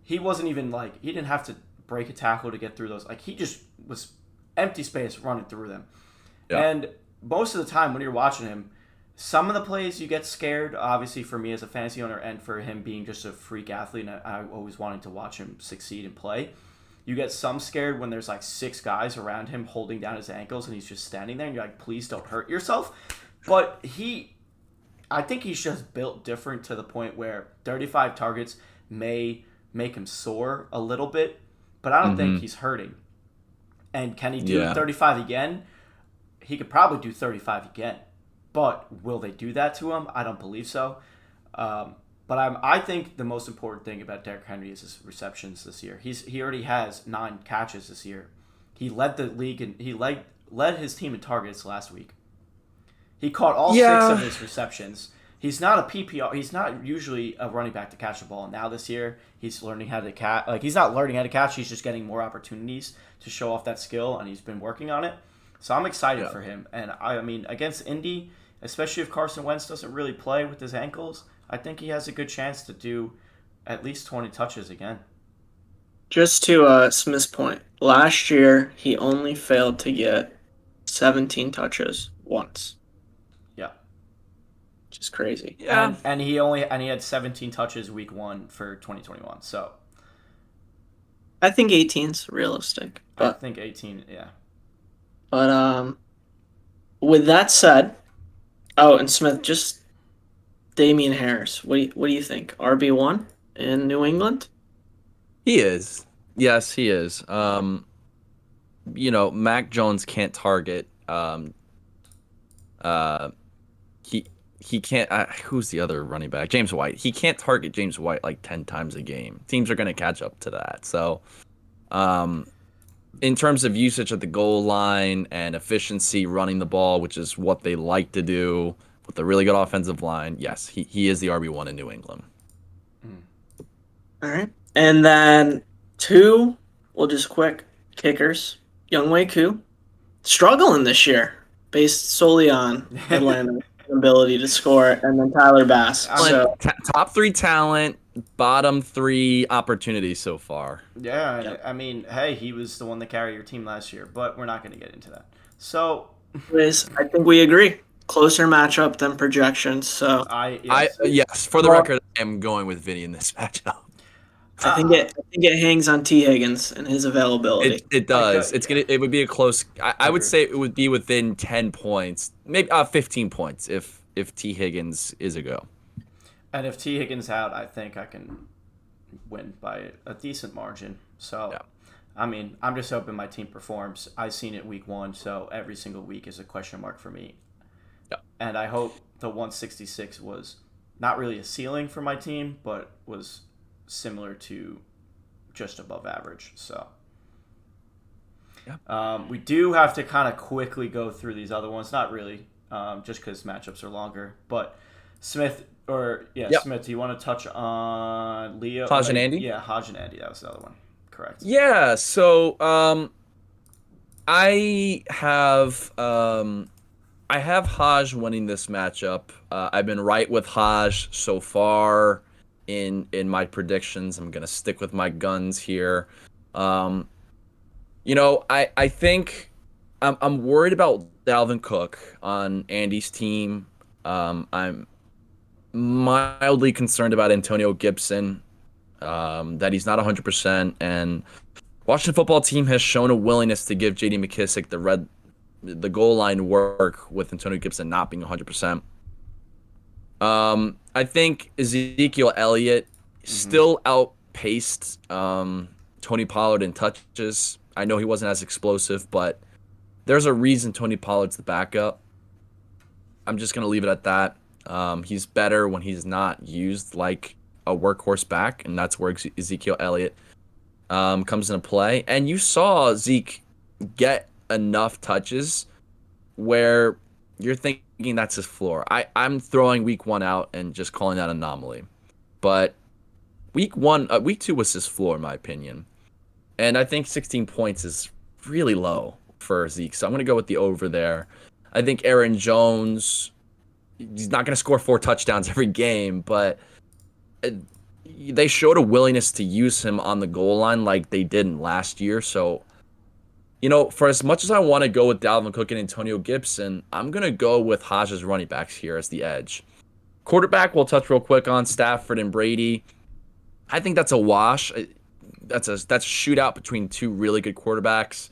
he wasn't even like, he didn't have to break a tackle to get through those. Like, he just was empty space running through them. Yeah. And most of the time when you're watching him, some of the plays you get scared, obviously for me as a fantasy owner and for him being just a freak athlete, and I always wanted to watch him succeed and play. You get some scared when there's like 6 guys around him holding down his ankles and he's just standing there and you're like, please don't hurt yourself. But I think he's just built different to the point where 35 targets may make him soar a little bit, but I don't think he's hurting. And can he do 35 again? He could probably do 35 again. But will they do that to him? I don't believe so. But I think the most important thing about Derrick Henry is his receptions this year. He already has 9 catches this year. He led the league and he led his team in targets last week. He caught all 6 of his receptions. He's not a PPR. He's not usually a running back to catch the ball. Now this year, he's learning how to catch. Like, he's not learning how to catch. He's just getting more opportunities to show off that skill, and he's been working on it. So I'm excited for him. And I mean, against Indy, especially if Carson Wentz doesn't really play with his ankles, I think he has a good chance to do at least 20 touches again. Just to Smith's point, last year he only failed to get 17 touches once. Yeah. Which is crazy. Yeah. And he had 17 touches week 1 for 2021. So I think 18's realistic. I think 18, yeah. But with that said, and Smith, just Damian Harris. What do you think? RB1 in New England? He is. Yes, he is. Mac Jones can't target. He can't. Who's the other running back? James White. He can't target James White like 10 times a game. Teams are going to catch up to that. So, in terms of usage at the goal line and efficiency running the ball, which is what they like to do with a really good offensive line, yes, he is the RB1 in New England. All right. And then 2, we'll just quick kickers. Younghoe Koo, struggling this year based solely on Atlanta's ability to score, and then Tyler Bass. So, top 3 talent, bottom 3 opportunities so far. Yeah, yep. I mean, hey, he was the one that carried your team last year, but we're not going to get into that. So, anyways, I think we agree. Closer matchup than projections. So, yes, for the record, I am going with Vinny in this matchup. I think it hangs on T. Higgins and his availability. It does. It would be a close. I would say it would be within 10 points, maybe 15 points if T. Higgins is a go. And if T. Higgins out, I think I can win by a decent margin. So, yeah. I mean, I'm just hoping my team performs. I've seen it week 1, so every single week is a question mark for me. Yeah. And I hope the 166 was not really a ceiling for my team, but was similar to just above average. So we do have to kind of quickly go through these other ones. Not really, just because matchups are longer. But Smith, Smith, do you want to touch on Leo? Hodge and Andy? Yeah, Hodge and Andy. That was the other one. Correct. Yeah, so I have Hodge winning this matchup. I've been right with Hodge so far in my predictions. I'm gonna stick with my guns here. I think I'm worried about Dalvin Cook on Andy's team. I'm mildly concerned about Antonio Gibson, that he's not 100%, and Washington football team has shown a willingness to give J.D. McKissick the the goal line work with Antonio Gibson not being 100%. I think Ezekiel Elliott still outpaced Tony Pollard in touches. I know he wasn't as explosive, but there's a reason Tony Pollard's the backup. I'm just going to leave it at that. He's better when he's not used like a workhorse back, and that's where Ezekiel Elliott comes into play. And you saw Zeke get enough touches where you're thinking that's his floor. I'm throwing week 1 out and just calling that anomaly. But week 2 was his floor, in my opinion. And I think 16 points is really low for Zeke. So I'm going to go with the over there. I think Aaron Jones, he's not going to score 4 touchdowns every game, but they showed a willingness to use him on the goal line like they didn't last year. So, for as much as I want to go with Dalvin Cook and Antonio Gibson, I'm going to go with Hodges running backs here as the edge. Quarterback, we'll touch real quick on Stafford and Brady. I think that's a wash. That's a shootout between 2 really good quarterbacks.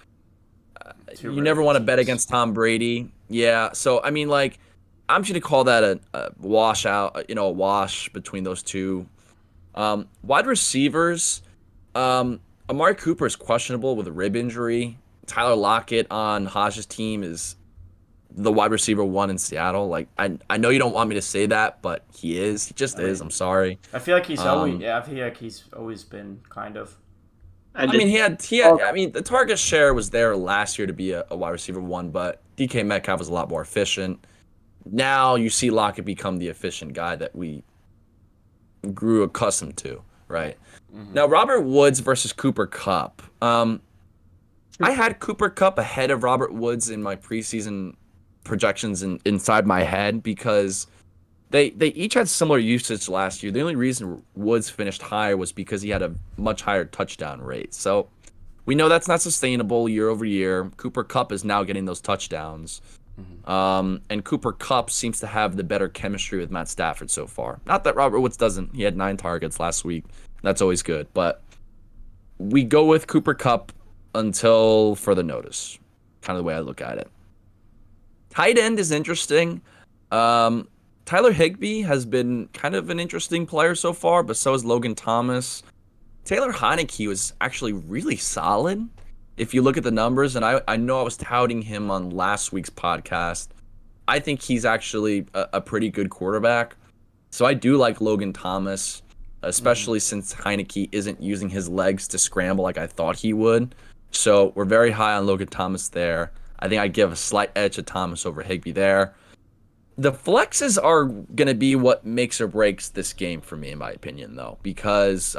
You never want to bet against Tom Brady. Yeah, so, I'm just going to call that a washout, a wash between those 2. Wide receivers, Amari Cooper is questionable with a rib injury. Tyler Lockett on Hodges' team is the wide receiver 1 in Seattle. I know you don't want me to say that, but he is. He just is. I'm sorry. I feel like he's always been kind of. The target share was there last year to be a wide receiver 1, but DK Metcalf was a lot more efficient. Now you see Lockett become the efficient guy that we grew accustomed to, right? Mm-hmm. Now, Robert Woods versus Cooper Kupp. I had Cooper Kupp ahead of Robert Woods in my preseason projections inside my head because they each had similar usage last year. The only reason Woods finished higher was because he had a much higher touchdown rate. So we know that's not sustainable year over year. Cooper Kupp is now getting those touchdowns. Mm-hmm. And Cooper Kupp seems to have the better chemistry with Matt Stafford so far. Not that Robert Woods doesn't. He had 9 targets last week. That's always good. But we go with Cooper Kupp until further notice. Kind of the way I look at it. Tight end is interesting. Tyler Higbee has been kind of an interesting player so far, but so is Logan Thomas. Taylor Heineke was actually really solid. If you look at the numbers, and I know I was touting him on last week's podcast, I think he's actually a pretty good quarterback. So I do like Logan Thomas, especially since Heineke isn't using his legs to scramble like I thought he would. So we're very high on Logan Thomas there. I think I give a slight edge to Thomas over Higbee there. The flexes are going to be what makes or breaks this game for me, in my opinion, though, because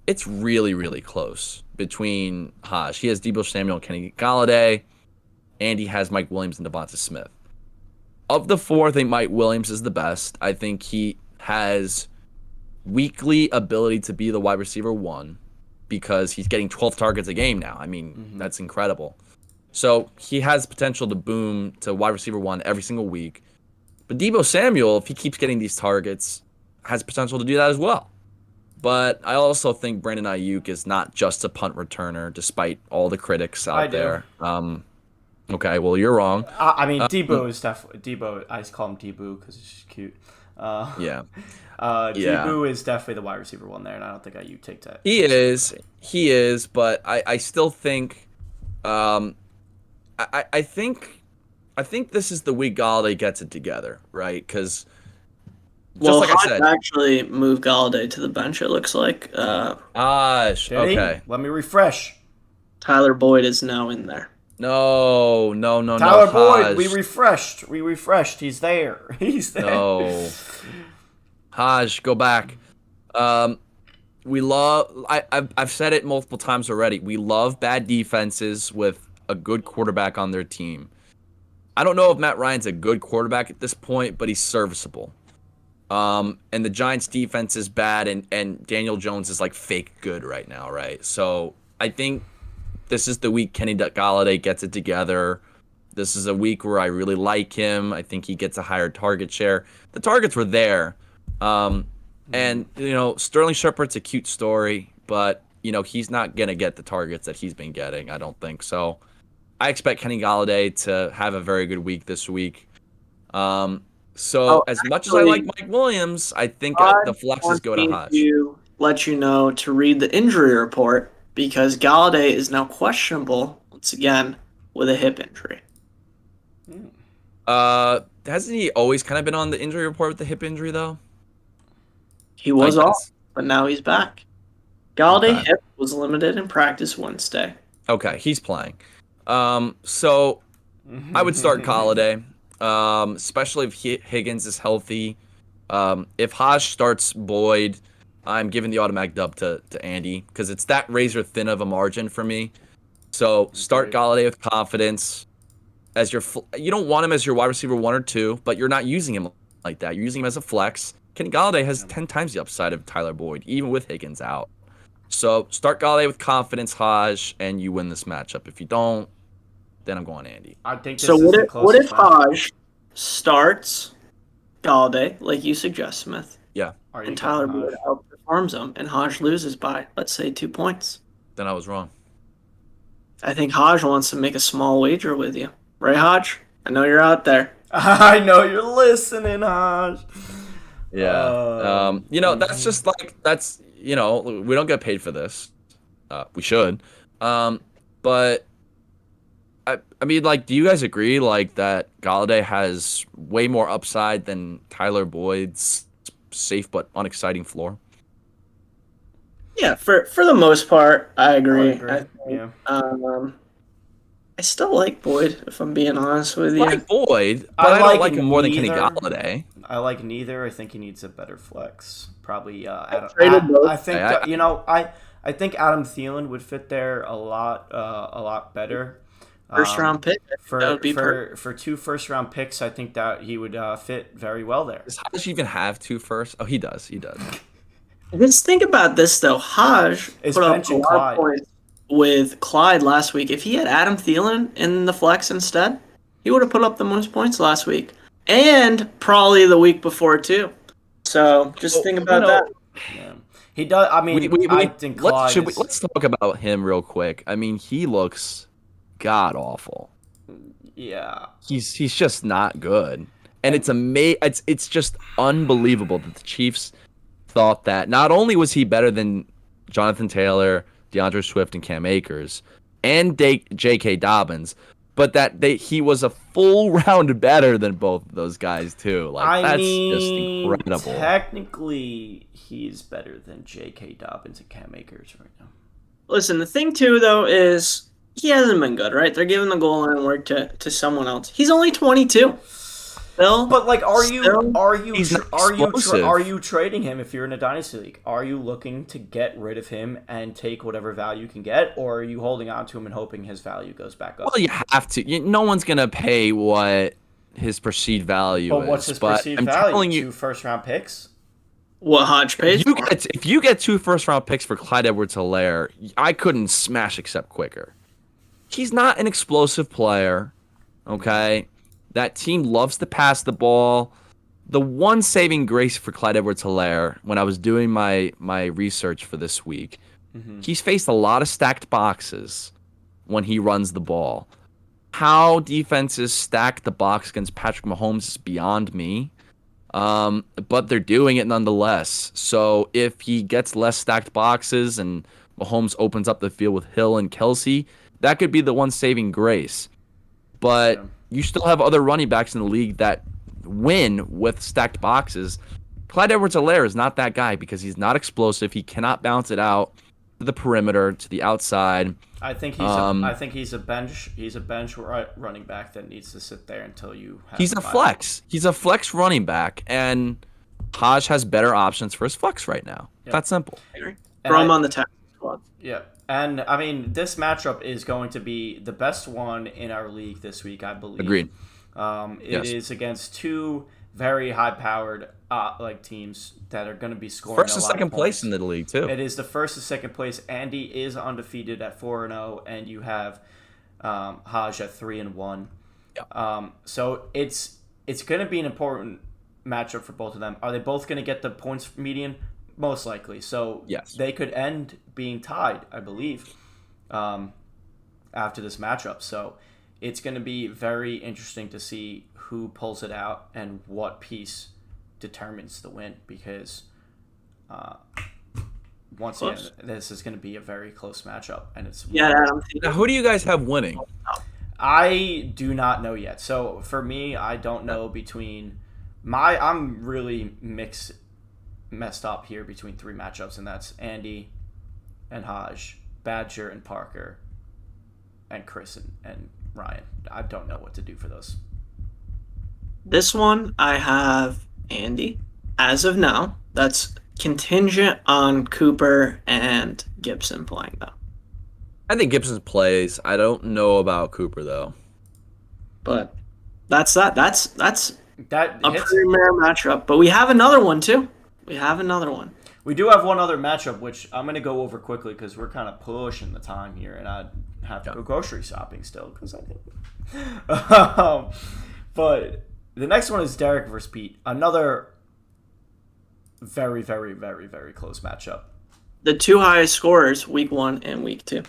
it's really, really close between Hodge. He has Deebo Samuel and Kenny Galladay, and he has Mike Williams and Devonta Smith. Of the 4, I think Mike Williams is the best. I think he has weekly ability to be the wide receiver 1 because he's getting 12 targets a game now. That's incredible. So he has potential to boom to wide receiver 1 every single week. But Deebo Samuel, if he keeps getting these targets, has potential to do that as well. But I also think Brandon Ayuk is not just a punt returner, despite all the critics out there. Okay, well, you're wrong. Deebo is definitely Deebo. I just call him Deebo because it's just cute. Deebo is definitely the wide receiver 1 there, and I don't think Ayuk take that. He is, but I still think, I think this is the week Galladay gets it together, right? Because. Well, like I said, actually move Galladay to the bench, it looks like. Okay. Let me refresh. Tyler Boyd is now in there. No. Tyler Boyd, we refreshed. He's there. No. Hodge, go back. We love, I've said it multiple times already. We love bad defenses with a good quarterback on their team. I don't know if Matt Ryan's a good quarterback at this point, but he's serviceable. And the Giants' defense is bad, and Daniel Jones is like fake good right now, right? So I think this is the week Kenny Galladay gets it together. This is a week where I really like him. I think he gets a higher target share. The targets were there. And, Sterling Shepard's a cute story, but, he's not going to get the targets that he's been getting, I don't think. So I expect Kenny Golladay to have a very good week this week. So as much as I like Mike Williams, I think the flexes go to Hodge. To let you know to read the injury report because Golladay is now questionable once again with a hip injury. Hasn't he always kind of been on the injury report with the hip injury though? He was off, but now he's back. Golladay hip was limited in practice Wednesday. Okay, he's playing. So I would start Golladay, especially if Higgins is healthy. If Hodge starts Boyd, I'm giving the automatic dub to Andy because it's that razor thin of a margin for me. So start Golladay with confidence. You don't want him as your wide receiver 1 or 2, but you're not using him like that. You're using him as a flex. Kenny Golladay has 10 times the upside of Tyler Boyd, even with Higgins out. So start Golladay with confidence, Hodge, and you win this matchup. If you don't, then I'm going Andy. I think this so. Is what if Hodge starts Golladay like you suggest, Smith? Yeah. And Tyler Boyd outperforms him, and Hodge loses by, let's say, 2 points. Then I was wrong. I think Hodge wants to make a small wager with you. Right, Hodge? I know you're out there. I know you're listening, Hodge. Yeah. That's just like, we don't get paid for this. We should. But, I mean, like, do you guys agree, like, that Golladay has way more upside than Tyler Boyd's safe but unexciting floor? Yeah, for the most part, I agree. Yeah. I still like Boyd, if I'm being honest with you. I like Boyd, but I don't like him more than Kenny Golladay. I like neither. I think he needs a better flex. Probably. I think I think Adam Thielen would fit there a lot better. First round pick. For 2 first round picks, I think that he would fit very well there. Does Hodge even have 2 first? Oh, he does. Just think about this though. Hodge put up a lot of points with Clyde last week. If he had Adam Thielen in the flex instead, he would have put up the most points last week. And probably the week before too. So just think about that. Yeah. He does. I mean, I think Clyde. Let's talk about him real quick. I mean, he looks god awful. Yeah. He's just not good, and it's just unbelievable that the Chiefs thought that not only was he better than Jonathan Taylor, DeAndre Swift, and Cam Akers, and J.K. Dobbins, but that he was a full round better than both of those guys too. Like that's just incredible. Technically, he's better than J.K. Dobbins and Cam Akers right now. Listen, the thing too though is he hasn't been good, right? They're giving the goal line work to someone else. He's only 22. Still, but like, are you trading him if you're in a dynasty league? Are you looking to get rid of him and take whatever value you can get, or are you holding on to him and hoping his value goes back up? Well, you have to. No one's gonna pay what his perceived value is. But what's his perceived value? 2 first round picks. What Hodge pays? If you get 2 first round picks for Clyde Edwards-Helaire, I couldn't smash except quicker. He's not an explosive player, okay? That team loves to pass the ball. The one saving grace for Clyde Edwards-Helaire, when I was doing my research for this week, he's faced a lot of stacked boxes when he runs the ball. How defenses stack the box against Patrick Mahomes is beyond me, but they're doing it nonetheless. So if he gets less stacked boxes and Mahomes opens up the field with Hill and Kelsey, that could be the one saving grace. But you still have other running backs in the league that win with stacked boxes. Clyde Edwards-Helaire is not that guy because he's not explosive. He cannot bounce it out to the perimeter, to the outside. I think he's a bench running back that needs to sit there until you have He's a flex. He's a flex running back, and Hodge has better options for his flex right now. Yep. That's simple. Throw him on the tackle squad. Yeah. And, I mean, this matchup is going to be the best one in our league this week, I believe. Agreed. It is against 2 very high-powered teams that are going to be scoring first and second place in the league, too. It is the first and second place. Andy is undefeated at 4-0, and you have Hodge at 3-1. Yeah. So it's going to be an important matchup for both of them. Are they both going to get the points median? Most likely. So yes. They could end being tied, I believe. after this matchup. So it's going to be very interesting to see who pulls it out and what piece determines the win, because once again, this is going to be a very close matchup, and it's Now, who do you guys have winning? I do not know yet. So for me, I don't know between I'm really messed up here between three matchups, and that's Andy and Haj, Badger and Parker, and Chris and Ryan. I don't know what to do for those. This one, I have Andy. As of now, that's contingent on Cooper and Gibson playing, though. I think Gibson plays. I don't know about Cooper, though. But that's that. That's That a hits. premier matchup. But we have another one, too. We have another one. We do have one other matchup, which I'm going to go over quickly because we're kind of pushing the time here, and I have to go grocery shopping still because I did. But the next one is Derek versus Pete. Another very, very, very, very close matchup. The two highest scorers, week 1 and week 2.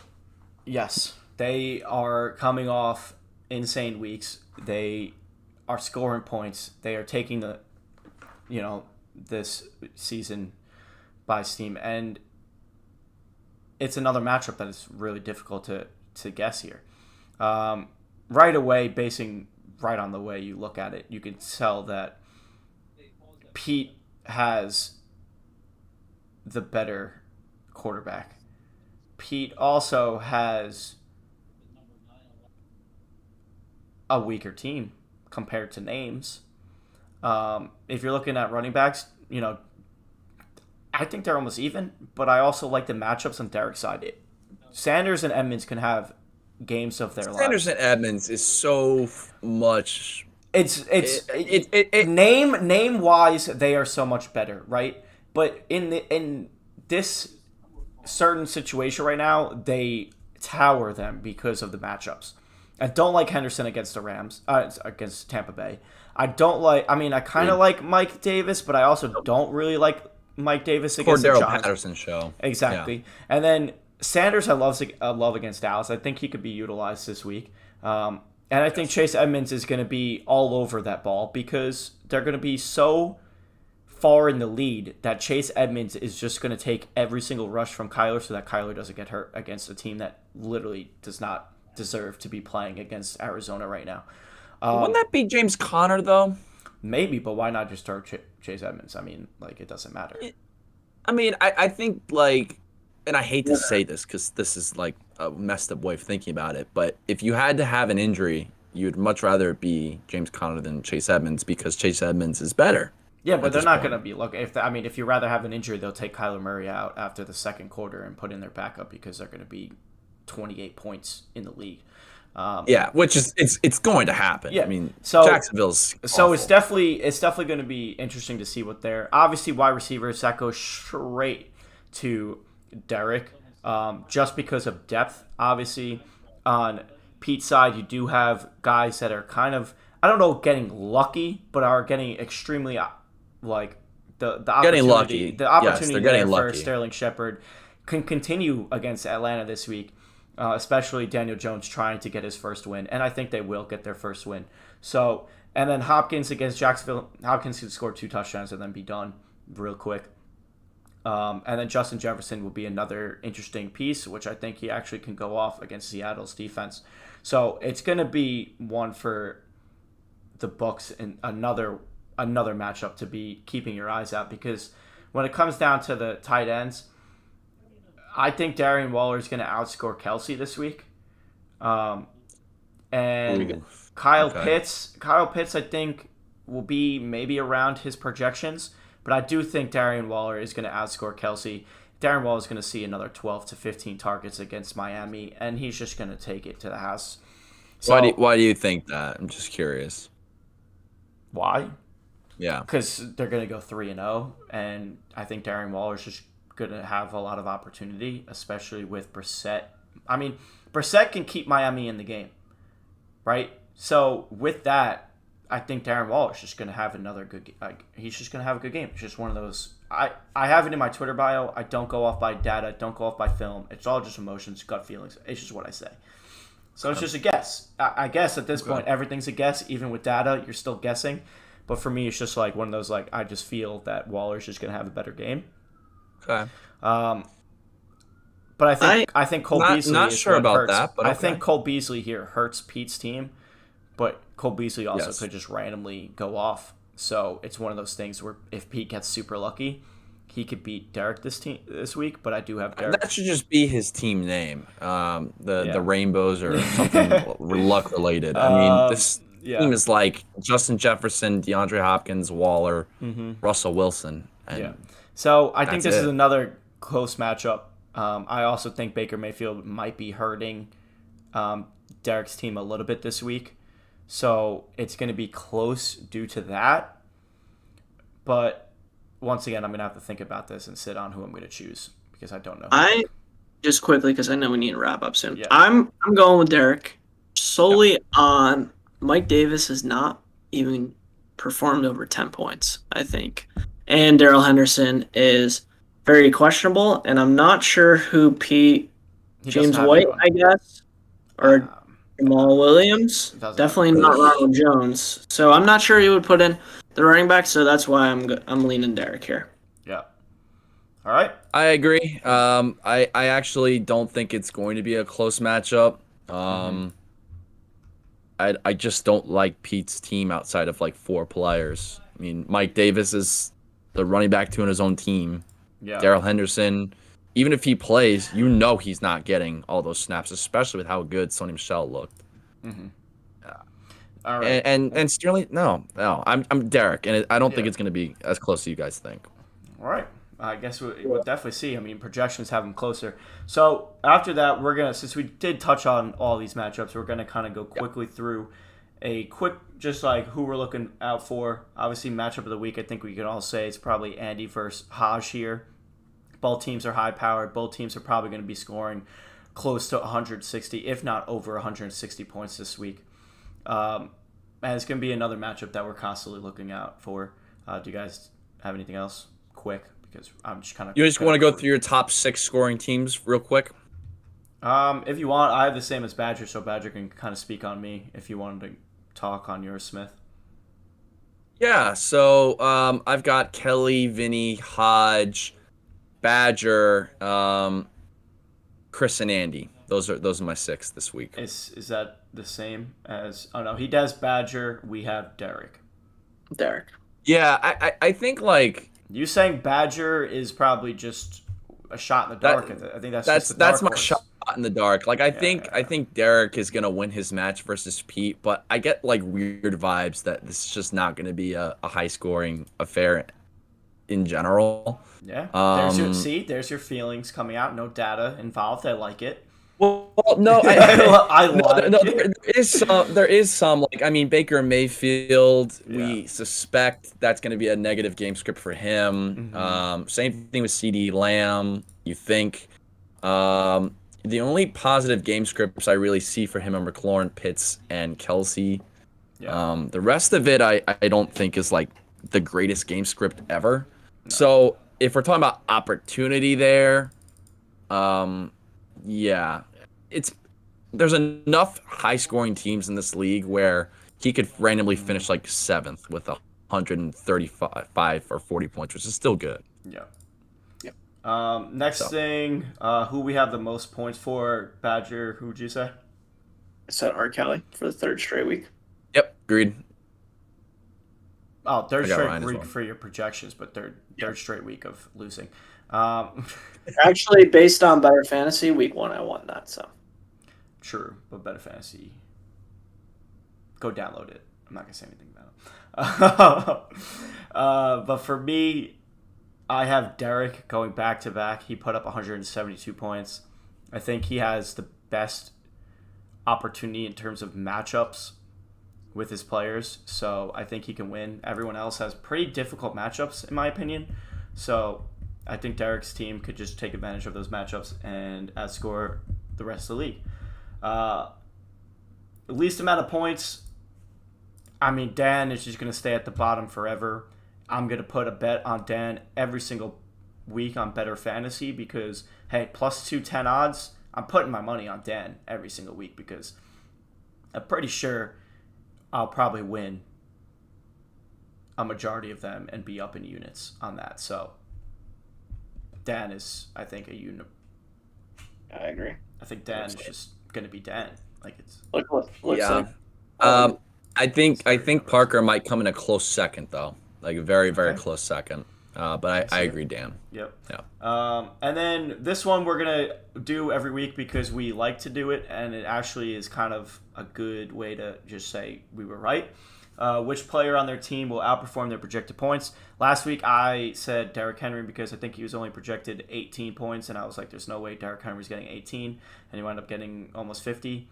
Yes, they are coming off insane weeks. They are scoring points. They are taking this season by steam, and it's another matchup that is really difficult to guess here. Right away, basing right on the way you look at it, you can tell that Pete has the better quarterback. Pete also has a weaker team compared to names. If you're looking at running backs, I think they're almost even, but I also like the matchups on Derek's side. Sanders and Edmonds can have games of their lives. Sanders and Edmonds is so much. Name wise, they are so much better, right? But in this certain situation right now, they tower them because of the matchups. I don't like Henderson against the Rams, against Tampa Bay. I kind of like Mike Davis, but I also don't really like Mike Davis against the Cordero Giants. Patterson show. Exactly. Yeah. And then Sanders, I love against Dallas. I think he could be utilized this week. And I think Chase Edmonds is going to be all over that ball because they're going to be so far in the lead that Chase Edmonds is just going to take every single rush from Kyler so that Kyler doesn't get hurt against a team that literally does not deserve to be playing against Arizona right now. Wouldn't that be James Conner, though? Maybe, but why not just start Chase Edmonds? It doesn't matter. I think, and I hate to say this because this is like a messed up way of thinking about it, but if you had to have an injury, you'd much rather it be James Conner than Chase Edmonds because Chase Edmonds is better. Yeah, but they're not going to be. Look, if you rather have an injury, they'll take Kyler Murray out after the second quarter and put in their backup because they're going to be 28 points in the league. Which is it's going to happen. Yeah, Jacksonville's awful. So it's definitely going to be interesting to see what they're obviously wide receivers that go straight to Derek, just because of depth. Obviously, on Pete's side, you do have guys that are kind of getting lucky, but are getting extremely the opportunity. Getting lucky. The opportunity they're getting for lucky. Sterling Shepard can continue against Atlanta this week. Especially Daniel Jones trying to get his first win, and I think they will get their first win. So, and then Hopkins against Jacksonville, Hopkins can score 2 touchdowns and then be done real quick. And then Justin Jefferson will be another interesting piece, which I think he actually can go off against Seattle's defense. So it's going to be one for the Bucs and another matchup to be keeping your eyes out, because when it comes down to the tight ends, I think Darren Waller is going to outscore Kelsey this week. And Kyle Pitts, I think, will be maybe around his projections. But I do think Darren Waller is going to outscore Kelsey. Darren Waller is going to see another 12 to 15 targets against Miami, and he's just going to take it to the house. So, why do you think that? I'm just curious. Why? Yeah. Because they're going to go 3-0, and I think Darren Waller is just going to have a lot of opportunity, especially with Brissett. Brissett can keep Miami in the game, right? So with that, I think Darren Waller is just going to have another good. He's just going to have a good game. It's just one of those. I have it in my Twitter bio. I don't go off by data. Don't go off by film. It's all just emotions, gut feelings. It's just what I say. So it's just a guess. I guess at this point, everything's a guess. Even with data, you're still guessing. But for me, it's just like one of those, like, I just feel that Waller's just going to have a better game. Okay. But I think Cole Beasley not is sure what about hurts. that, but I okay. think Cole Beasley here hurts Pete's team, but Cole Beasley also Yes. could just randomly go off. So it's one of those things where if Pete gets super lucky, he could beat Derek this week. But I do have Derek. That should just be his team name. The Yeah. Rainbows or something luck related. I mean, this team is like Justin Jefferson, DeAndre Hopkins, Waller, Russell Wilson. And So I think this it. is another close matchup. I also think Baker Mayfield might be hurting Derek's team a little bit this week. So it's going to be close due to that. But once again, I'm going to have to think about this and sit on who I'm going to choose because I don't know. I just quickly, because I know we need to wrap up soon. Yeah. I'm going with Derek solely on Mike Davis has not even performed over 10 points, I think. And Darrell Henderson is very questionable, and I'm not sure who James White, I guess, or Jamal Williams. Definitely not Ronald Jones. So I'm not sure he would put in the running back, so that's why I'm leaning Derek here. Yeah. All right. I agree. I actually don't think it's going to be a close matchup. I just don't like Pete's team outside of like 4 players. I mean, Mike Davis is the running back 2 in his own team. Yeah. Darrell Henderson, even if he plays, he's not getting all those snaps, especially with how good Sonny Michel looked. All right. And Sterling, no, I'm Derek, and I don't think it's going to be as close as you guys think. All right. I guess we'll definitely see. I mean, projections have them closer. So after that, since we did touch on all these matchups, we're going to kind of go quickly through a quick, just like who we're looking out for. Obviously, matchup of the week, I think we can all say it's probably Andy versus Haj here. Both teams are high-powered. Both teams are probably going to be scoring close to 160, if not over 160 points this week. And it's going to be another matchup that we're constantly looking out for. Do you guys have anything else quick? Because I'm just kind of... You just want to go through your top 6 scoring teams real quick? If you want, I have the same as Badger, so Badger can kind of speak on me if you wanted to talk on yours, Smith. Yeah, so I've got Kelly, Vinny, Hodge, Badger, Chris, and Andy. Those are my 6 this week. Is that the same as... Oh, no, he does Badger. We have Derek. Yeah, I think, like... You saying Badger is probably just a shot in the dark. I think that's my shot in the dark. Like I think Derek is gonna win his match versus Pete, but I get like weird vibes that this is just not gonna be a high scoring affair in general. Yeah. There's your feelings coming out. No data involved. I like it. Well, no, there is some. Like, I mean, Baker Mayfield. Yeah. We suspect that's going to be a negative game script for him. Same thing with CD Lamb. You think the only positive game scripts I really see for him are McLaurin, Pitts, and Kelsey. Yeah. The rest of it, I don't think is like the greatest game script ever. No. So if we're talking about opportunity there, yeah, there's enough high-scoring teams in this league where he could randomly finish like 7th with 135 or 40 points, which is still good. Yeah. Next thing, who we have the most points for, Badger? Who would you say? I said R. Kelly for the 3rd straight week. Yep, agreed. Oh, 3rd straight week for your projections, but third straight week of losing. Actually, based on Better Fantasy, week 1 I won that, so. True, but Better Fantasy, go download it. I'm not going to say anything about it. But for me, I have Derek going back-to-back. He put up 172 points. I think he has the best opportunity in terms of matchups with his players, so I think he can win. Everyone else has pretty difficult matchups, in my opinion, so I think Derek's team could just take advantage of those matchups and outscore the rest of the league. Least amount of points, I mean, Dan is just going to stay at the bottom forever. I'm going to put a bet on Dan every single week on Better Fantasy because, hey, plus 210 odds, I'm putting my money on Dan every single week because I'm pretty sure I'll probably win a majority of them and be up in units on that. So Dan is, I think, a unit. I agree. I think Dan is just going to be Dan. Like it's Looks Yeah. like I think Parker might come in a close second though, like a very close second. But I agree, Dan. Yep. Yeah. And then this one we're gonna do every week because we like to do it, and it actually is kind of a good way to just say we were right. Which player on their team will outperform their projected points? Last week I said Derrick Henry because I think he was only projected 18 points, and I was like, there's no way Derrick Henry's getting 18, and he wound up getting almost 50.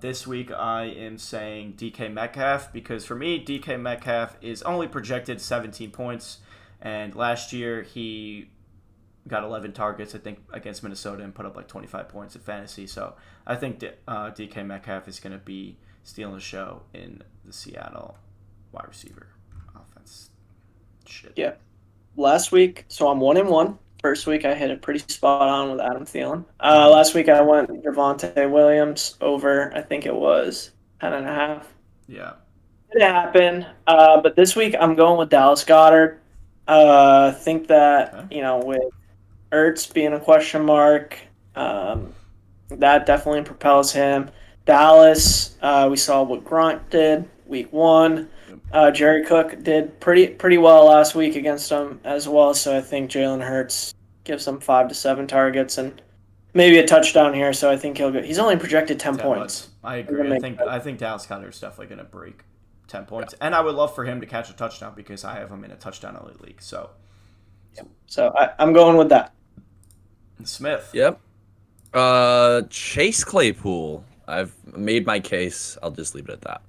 This week I am saying DK Metcalf because for me, DK Metcalf is only projected 17 points. And last year, he got 11 targets, I think, against Minnesota and put up like 25 points in fantasy. So I think DK Metcalf is going to be stealing the show in the Seattle wide receiver offense. Shit. Yeah. Last week, so I'm 1-1. First week, I hit it pretty spot on with Adam Thielen. Last week, I went Javonta Williams over, I think it was 10.5. Yeah. It happened. But this week, I'm going with Dallas Goedert. Think that, with Ertz being a question mark, that definitely propels him. Dallas, we saw what Grunt did week 1. Jerry Cook did pretty well last week against them as well, so I think Jalen Hurts gives them 5 to 7 targets and maybe a touchdown here, so I think he'll go. He's only projected 10 points. I agree. I think Dallas Goedert's definitely going to break 10 points. And I would love for him to catch a touchdown because I have him in a touchdown-only league. So I'm going with that. Smith. Yep. Chase Claypool. I've made my case. I'll just leave it at that.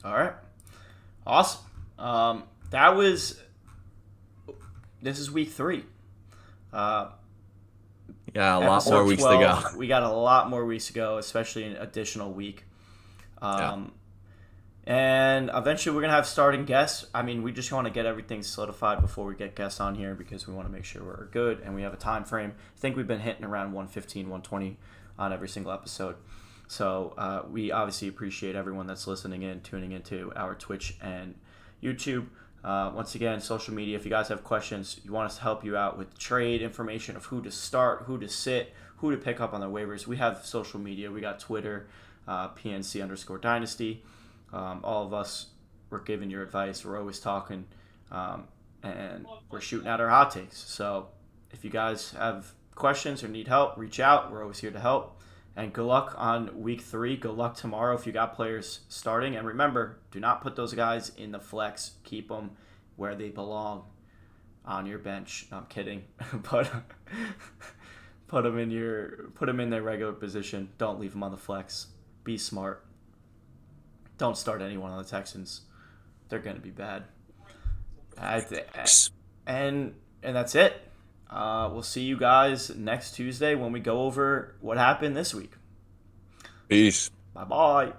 All right. Awesome. This is week 3. Yeah, a lot more weeks to go. We got a lot more weeks to go, especially an additional week. And eventually we're going to have starting guests. I mean, we just want to get everything solidified before we get guests on here because we want to make sure we're good and we have a time frame. I think we've been hitting around 115, 120 on every single episode. So we obviously appreciate everyone that's listening in, tuning into our Twitch and YouTube. Once again, social media, if you guys have questions, you want us to help you out with trade information of who to start, who to sit, who to pick up on their waivers. We have social media. We got Twitter, PnC_Dynasty. All of us, we're giving your advice. We're always talking, and we're shooting out our hot takes. So if you guys have questions or need help, reach out. We're always here to help. And good luck on week 3. Good luck tomorrow if you got players starting. And remember, do not put those guys in the flex. Keep them where they belong on your bench. No, I'm kidding. But put them in their regular position. Don't leave them on the flex. Be smart. Don't start anyone on the Texans. They're going to be bad. And that's it. We'll see you guys next Tuesday when we go over what happened this week. Peace. Bye-bye.